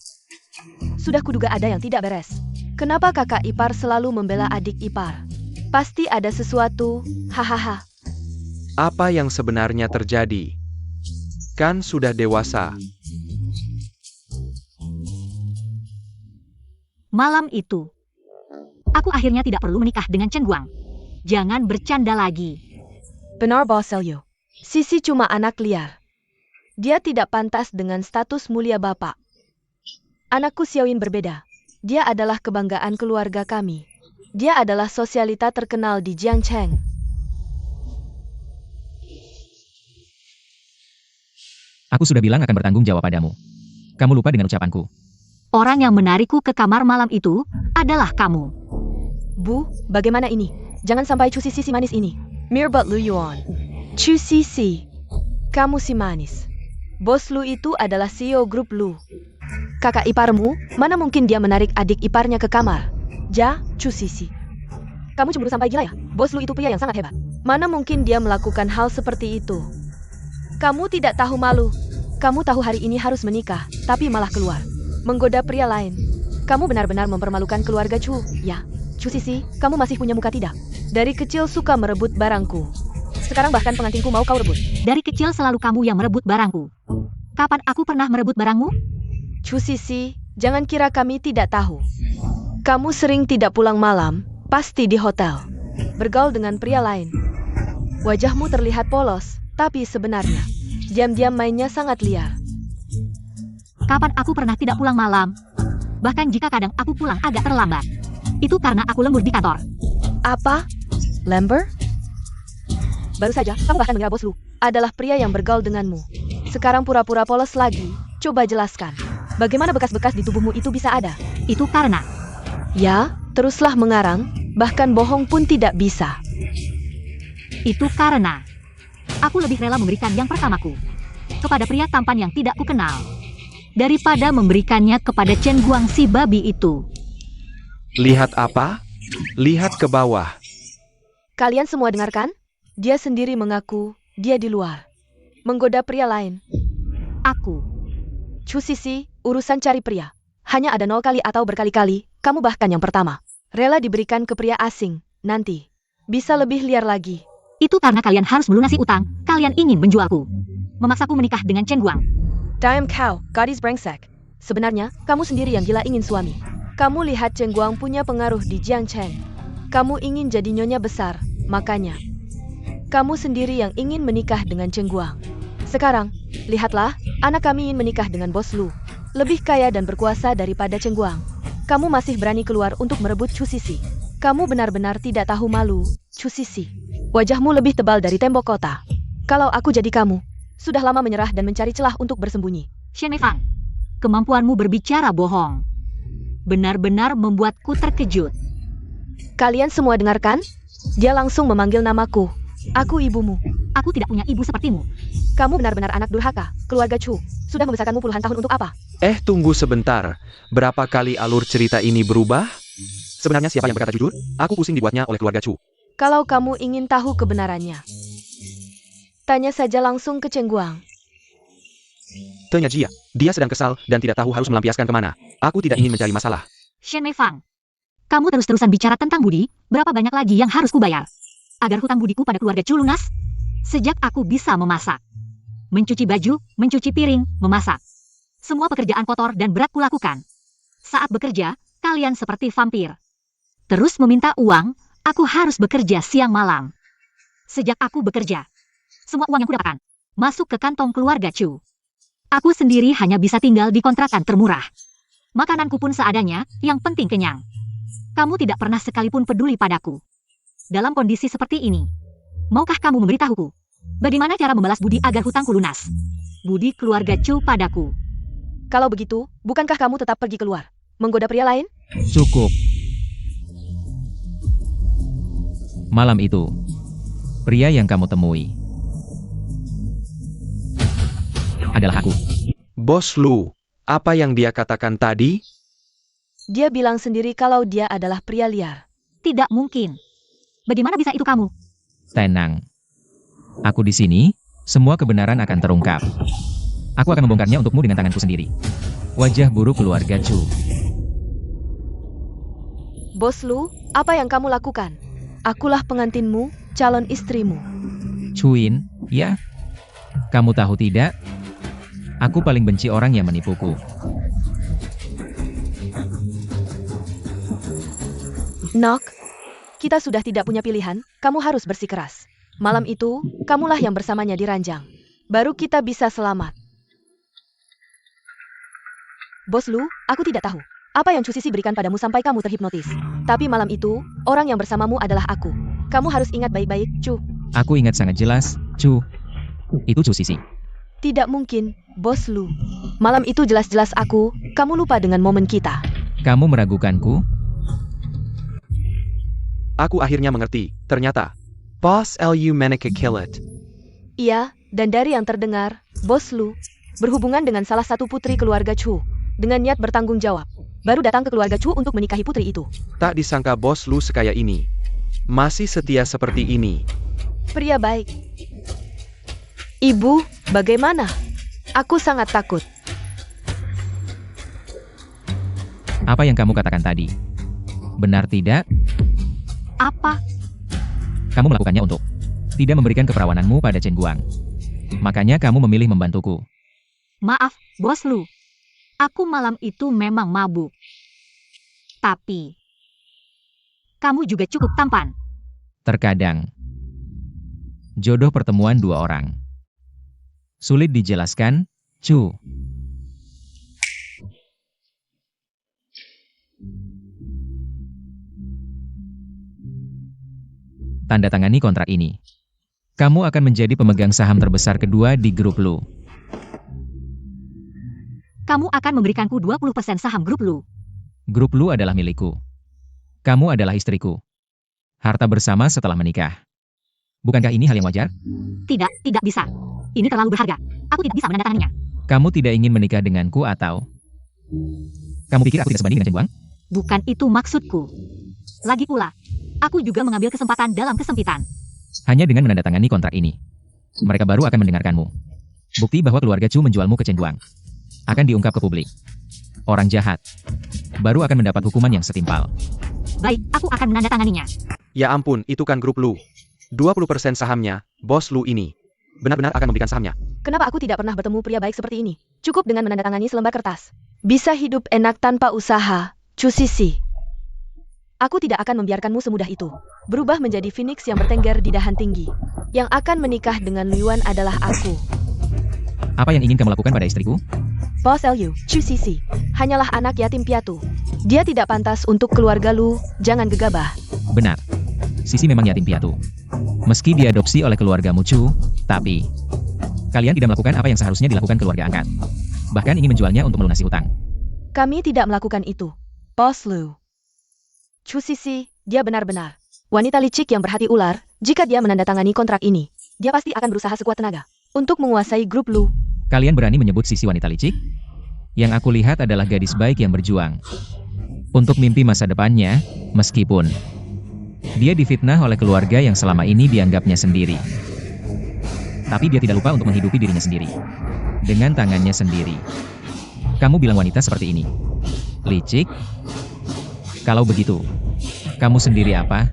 Sudah kuduga ada yang tidak beres. Kenapa kakak ipar selalu membela adik ipar? Pasti ada sesuatu, hahaha. Apa yang sebenarnya terjadi? Kan sudah dewasa. Malam itu, aku akhirnya tidak perlu menikah dengan Chen Guang. Jangan bercanda lagi. Benar Bos Selyo. Sisi cuma anak liar. Dia tidak pantas dengan status mulia Bapak. Anakku Xiaoyin berbeda. Dia adalah kebanggaan keluarga kami. Dia adalah sosialita terkenal di Jiangcheng. Aku sudah bilang akan bertanggung jawab padamu. Kamu lupa dengan ucapanku. Orang yang menarikku ke kamar malam itu adalah kamu. Bu, bagaimana ini? Jangan sampai Chu Sisi si manis ini. Mirbot Lu Yuan. Chu Sisi. Kamu si manis. Bos Lu itu adalah CEO grup Lu. Kakak iparmu, mana mungkin dia menarik adik iparnya ke kamar? Chu Sisi. Kamu cemburu sampai gila ya? Bos Lu itu pria yang sangat hebat. Mana mungkin dia melakukan hal seperti itu? Kamu tidak tahu malu. Kamu tahu hari ini harus menikah, tapi malah keluar. Menggoda pria lain. Kamu benar-benar mempermalukan keluarga Chu. Ya, Chu Sisi, kamu masih punya muka tidak? Dari kecil suka merebut barangku. Sekarang bahkan pengantinku mau kau rebut. Dari kecil selalu kamu yang merebut barangku. Kapan aku pernah merebut barangmu? Chu Sisi, jangan kira kami tidak tahu. Kamu sering tidak pulang malam, pasti di hotel. Bergaul dengan pria lain. Wajahmu terlihat polos, tapi sebenarnya, diam-diam mainnya sangat liar. Kapan aku pernah tidak pulang malam? Bahkan jika kadang aku pulang agak terlambat. Itu karena aku lembur di kantor. Apa? Lambert? Baru saja, kamu bahkan mengira bos Lu adalah pria yang bergaul denganmu. Sekarang pura-pura polos lagi. Coba jelaskan. Bagaimana bekas-bekas di tubuhmu itu bisa ada? Itu karena Ya, teruslah mengarang, bahkan bohong pun tidak bisa. Itu karena aku lebih rela memberikan yang pertamaku kepada pria tampan yang tidak kukenal daripada memberikannya kepada Chen Guang si babi itu. Lihat apa? Lihat ke bawah. Kalian semua dengarkan? Dia sendiri mengaku dia di luar menggoda pria lain. Aku Chu Sisi, urusan cari pria. Hanya ada 0 kali atau berkali-kali, kamu bahkan yang pertama. Rela diberikan ke pria asing, nanti. Bisa lebih liar lagi. itu karena kalian harus melunasi utang. Kalian ingin menjualku, memaksaku menikah dengan Chen Guang. Damn cow, gadis brengsek. Sebenarnya, kamu sendiri yang gila ingin suami. Kamu lihat Chen Guang punya pengaruh di Jiangchen. Kamu ingin jadi nyonya besar, makanya. Kamu sendiri yang ingin menikah dengan Chen Guang. Sekarang, lihatlah, anak kami ingin menikah dengan bos Lu. Lebih kaya dan berkuasa daripada Chen Guang. Kamu masih berani keluar untuk merebut Chu Sisi. Kamu benar-benar tidak tahu malu, Chu Sisi. Wajahmu lebih tebal dari tembok kota. Kalau aku jadi kamu, sudah lama menyerah dan mencari celah untuk bersembunyi. Shen Meifang, kemampuanmu berbicara bohong benar-benar membuatku terkejut. Kalian semua dengarkan? Dia langsung memanggil namaku. Aku ibumu. Aku tidak punya ibu sepertimu. Kamu benar-benar anak durhaka. Keluarga Chu sudah membesarkanmu puluhan tahun untuk apa? Tunggu sebentar. Berapa kali alur cerita ini berubah? Sebenarnya siapa yang berkata jujur? Aku pusing dibuatnya oleh keluarga Chu. Kalau kamu ingin tahu kebenarannya, tanya saja langsung ke Chen Guang. Tanya Jia. Dia sedang kesal dan tidak tahu harus melampiaskan kemana. Aku tidak ingin mencari masalah. Shen Meifang, kamu terus-terusan bicara tentang budi. Berapa banyak lagi yang harus kubayar agar hutang budiku pada keluarga Chu lunas? Sejak aku bisa memasak, mencuci baju, mencuci piring, memasak, semua pekerjaan kotor dan berat kulakukan. Saat bekerja, kalian seperti vampir. Terus meminta uang, aku harus bekerja siang malam. Sejak aku bekerja, semua uang yang kudapatkan masuk ke kantong keluarga Chu. Aku sendiri hanya bisa tinggal di kontrakan termurah. Makananku pun seadanya, yang penting kenyang. Kamu tidak pernah sekalipun peduli padaku. Dalam kondisi seperti ini, maukah kamu memberitahuku bagaimana cara membalas budi agar hutangku lunas? Budi keluarga Chu padaku. Kalau begitu, bukankah kamu tetap pergi keluar, menggoda pria lain? Cukup. Malam itu, pria yang kamu temui adalah aku. Bos Lu, apa yang dia katakan tadi? Dia bilang sendiri kalau dia adalah pria liar. Tidak mungkin. Bagaimana bisa itu kamu? Tenang. Aku di sini, semua kebenaran akan terungkap. Aku akan membongkarnya untukmu dengan tanganku sendiri. Wajah buruk keluarga Chu. Bos Lu, apa yang kamu lakukan? Akulah pengantinmu, calon istrimu. Chuin, ya? Kamu tahu tidak? Aku paling benci orang yang menipuku. Nok, kita sudah tidak punya pilihan, kamu harus bersikeras. Malam itu, kamulah yang bersamanya di ranjang. Baru kita bisa selamat. Bos Lu, aku tidak tahu apa yang Chu Sisi berikan padamu sampai kamu terhipnotis. Tapi malam itu, orang yang bersamamu adalah aku. Kamu harus ingat baik-baik, Chu. Aku ingat sangat jelas, Chu. Itu Chu Sisi. Tidak mungkin, Bos Lu. Malam itu jelas-jelas kamu lupa dengan momen kita. Kamu meragukanku? Aku akhirnya mengerti. Ternyata, Boss Lu Menike kill it. Iya, dan dari yang terdengar, Bos Lu berhubungan dengan salah satu putri keluarga Chu. Dengan niat bertanggung jawab. Baru datang ke keluarga Chu untuk menikahi putri itu. Tak disangka Bos Lu sekaya ini. Masih setia seperti ini. Pria baik. Ibu, bagaimana? Aku sangat takut. Apa yang kamu katakan tadi? Benar tidak? Apa? Kamu melakukannya untuk tidak memberikan keperawananmu pada Chen Guang. Makanya kamu memilih membantuku. Maaf, Bos Lu. Aku malam itu memang mabuk. Tapi, kamu juga cukup tampan. Terkadang, Jodoh pertemuan dua orang. Sulit dijelaskan, Chu. Tanda tangani kontrak ini. Kamu akan menjadi pemegang saham terbesar kedua di grup Lu. Kamu akan memberikanku 20% saham grup Lu. Grup Lu adalah milikku. Kamu adalah istriku. Harta bersama setelah menikah. Bukankah ini hal yang wajar? Tidak bisa. Ini terlalu berharga. Aku tidak bisa menandatanganinya. Kamu tidak ingin menikah denganku atau... Kamu pikir aku tidak sebanding dengan Chen Guang? Bukan itu maksudku. Lagi pula, aku juga mengambil kesempatan dalam kesempitan. Hanya dengan menandatangani kontrak ini, mereka baru akan mendengarkanmu. Bukti bahwa keluarga Chu menjualmu ke Chen Guang akan diungkap ke publik. Orang jahat baru akan mendapat hukuman yang setimpal. Baik, aku akan menandatanganinya. Ya ampun, itu kan grup Lu. 20% sahamnya, bos Lu ini. Benar-benar akan memberikan sahamnya. Kenapa aku tidak pernah bertemu pria baik seperti ini? Cukup dengan menandatangani selembar kertas. Bisa hidup enak tanpa usaha, Chu Sisi. Aku tidak akan membiarkanmu semudah itu. Berubah menjadi Phoenix yang bertengger di dahan tinggi. Yang akan menikah dengan Lu Yuan adalah aku. Apa yang ingin kamu lakukan pada istriku? Bos Lu, Chu Sisi, hanyalah anak yatim piatu. Dia tidak pantas untuk keluarga Lu, jangan gegabah. Benar. Sisi memang yatim piatu. Meski diadopsi oleh keluargamu Chu, tapi... Kalian tidak melakukan apa yang seharusnya dilakukan keluarga angkat. Bahkan ingin menjualnya untuk melunasi hutang. Kami tidak melakukan itu, Bos Lu. Chu Sisi, dia benar-benar wanita licik yang berhati ular. Jika dia menandatangani kontrak ini, dia pasti akan berusaha sekuat tenaga untuk menguasai grup Lu. Kalian berani menyebut Sisi wanita licik? Yang aku lihat adalah gadis baik yang berjuang untuk mimpi masa depannya, meskipun dia difitnah oleh keluarga yang selama ini dianggapnya sendiri. Tapi dia tidak lupa untuk menghidupi dirinya sendiri dengan tangannya sendiri. Kamu bilang wanita seperti ini licik? Kalau begitu, kamu sendiri apa?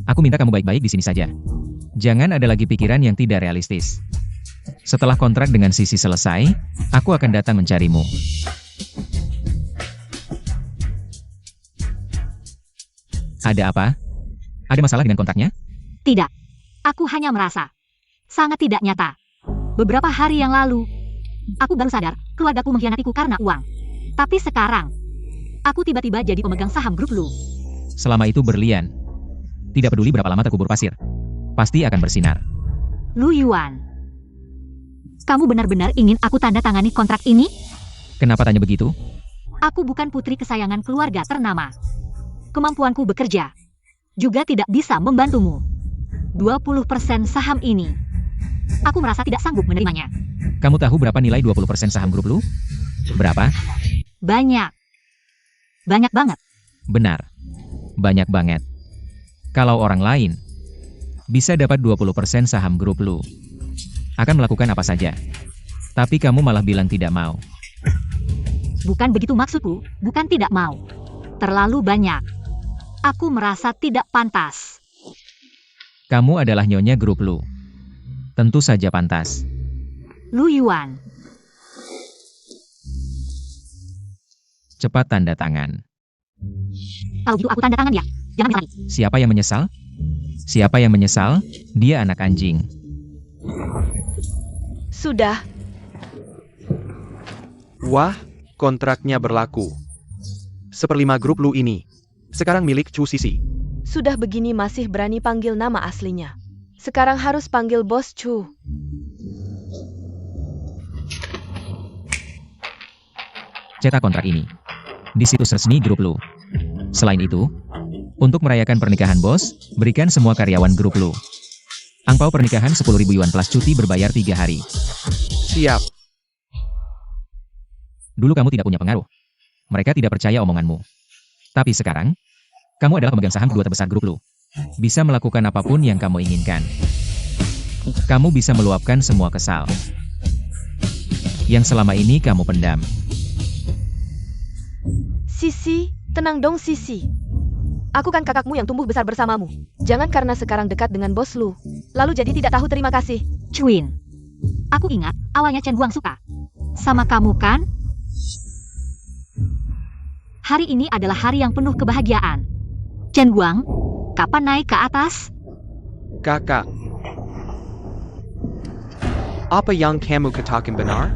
Aku minta kamu baik-baik di sini saja. Jangan ada lagi pikiran yang tidak realistis. Setelah kontrak dengan Sisi selesai, aku akan datang mencarimu. Ada apa? Ada masalah dengan kontraknya? Tidak. Aku hanya merasa sangat tidak nyata. Beberapa hari yang lalu, aku baru sadar keluargaku mengkhianatiku karena uang. Tapi sekarang, aku tiba-tiba jadi pemegang saham grup Lu. Selama itu berlian. Tidak peduli berapa lama terkubur pasir. Pasti akan bersinar. Lu Yuan. Kamu benar-benar ingin aku tanda tangani kontrak ini? Kenapa tanya begitu? Aku bukan putri kesayangan keluarga ternama. Kemampuanku bekerja juga tidak bisa membantumu. 20% saham ini, aku merasa tidak sanggup menerimanya. Kamu tahu berapa nilai 20% saham grup Lu? Berapa? Banyak. Banyak banget. Benar. Banyak banget. Kalau orang lain bisa dapat 20% saham grup Lu, akan melakukan apa saja. Tapi kamu malah bilang tidak mau. Bukan begitu maksudku, bukan tidak mau. Terlalu banyak. Aku merasa tidak pantas. Kamu adalah nyonya grup Lu. Tentu saja pantas. Lu Yuan. Cepat tanda tangan. Kalau gitu aku tanda tangan ya. Jangan bilang lagi. Siapa yang menyesal? Siapa yang menyesal? Dia anak anjing. Sudah. Wah, kontraknya berlaku. 1/5 grup Lu ini sekarang milik Chu Sisi. Sudah begini masih berani panggil nama aslinya. Sekarang harus panggil Bos Chu. Cetak kontrak ini di situs resmi grup Lu. Selain itu, untuk merayakan pernikahan bos, berikan semua karyawan grup Lu angpau pernikahan 10.000 yuan plus cuti berbayar 3 hari. Siap. Dulu kamu tidak punya pengaruh. Mereka tidak percaya omonganmu. Tapi sekarang, kamu adalah pemegang saham kedua terbesar grup Lu. Bisa melakukan apapun yang kamu inginkan. Kamu bisa meluapkan semua kesal yang selama ini kamu pendam. Sisi, tenang dong Sisi. Aku kan kakakmu yang tumbuh besar bersamamu. Jangan karena sekarang dekat dengan bos Lu, lalu jadi tidak tahu terima kasih. Chuin. Aku ingat, awalnya Chen Guang suka sama kamu kan? Hari ini adalah hari yang penuh kebahagiaan. Chen Guang, kapan naik ke atas? Kakak. Apa yang kamu katakan benar?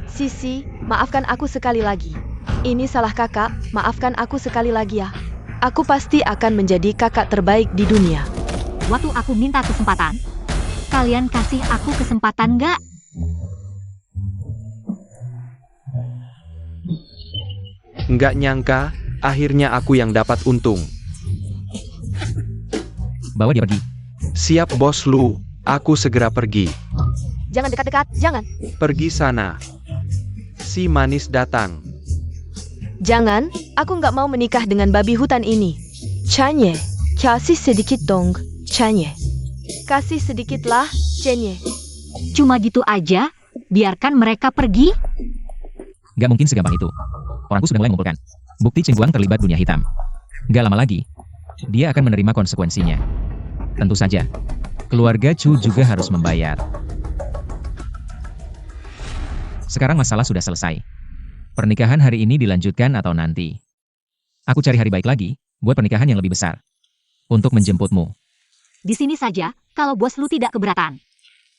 Sisi, maafkan aku sekali lagi. Ini salah kakak, maafkan aku sekali lagi ya. Aku pasti akan menjadi kakak terbaik di dunia. Waktu aku minta kesempatan, kalian kasih aku kesempatan nggak? Nggak nyangka, akhirnya aku yang dapat untung. Bawa dia pergi. Siap bos Lu, aku segera pergi. Jangan dekat-dekat, jangan. Pergi sana. Si manis datang. Jangan, aku nggak mau menikah dengan babi hutan ini. Chanye, kasih sedikit dong, Chanye. Kasih sedikitlah, Chenye. Cuma gitu aja, biarkan mereka pergi. Gak mungkin segampang itu. Orangku sudah mulai mengumpulkan bukti Cheng Guang terlibat dunia hitam. Gak lama lagi, dia akan menerima konsekuensinya. Tentu saja, keluarga Chu juga harus membayar. Sekarang masalah sudah selesai. Pernikahan hari ini dilanjutkan atau nanti? Aku cari hari baik lagi, buat pernikahan yang lebih besar. Untuk menjemputmu. Di sini saja, kalau bos lu tidak keberatan.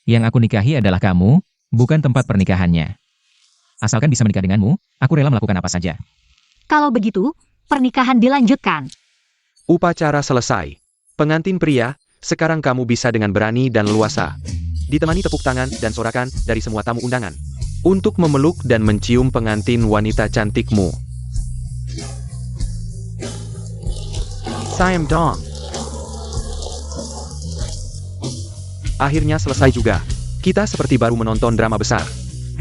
Yang aku nikahi adalah kamu, bukan tempat pernikahannya. Asalkan bisa menikah denganmu, aku rela melakukan apa saja. Kalau begitu, pernikahan dilanjutkan. Upacara selesai. Pengantin pria, sekarang kamu bisa dengan berani dan leluasa. Ditemani tepuk tangan dan sorakan dari semua tamu undangan. Untuk memeluk dan mencium pengantin wanita cantikmu. Sayang dong. Akhirnya selesai juga. Kita seperti baru menonton drama besar.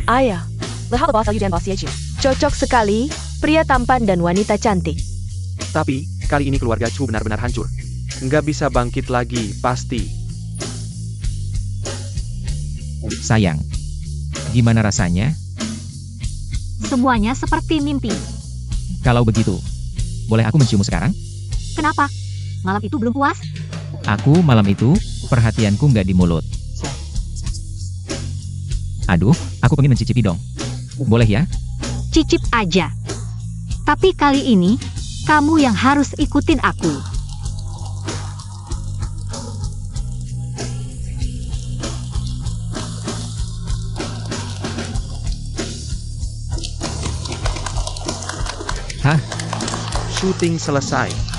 Ayah, cocok sekali, pria tampan dan wanita cantik. Tapi, kali ini keluarga Chu benar-benar hancur. Nggak bisa bangkit lagi, pasti. Sayang, gimana rasanya? Semuanya seperti mimpi. Kalau begitu, boleh aku menciummu sekarang? Kenapa? Malam itu belum puas? Aku malam itu, perhatianku nggak di mulut. Aduh, aku pengen mencicipi dong. Boleh ya? Cicip aja. Tapi kali ini, kamu yang harus ikutin aku. Hah? Syuting selesai.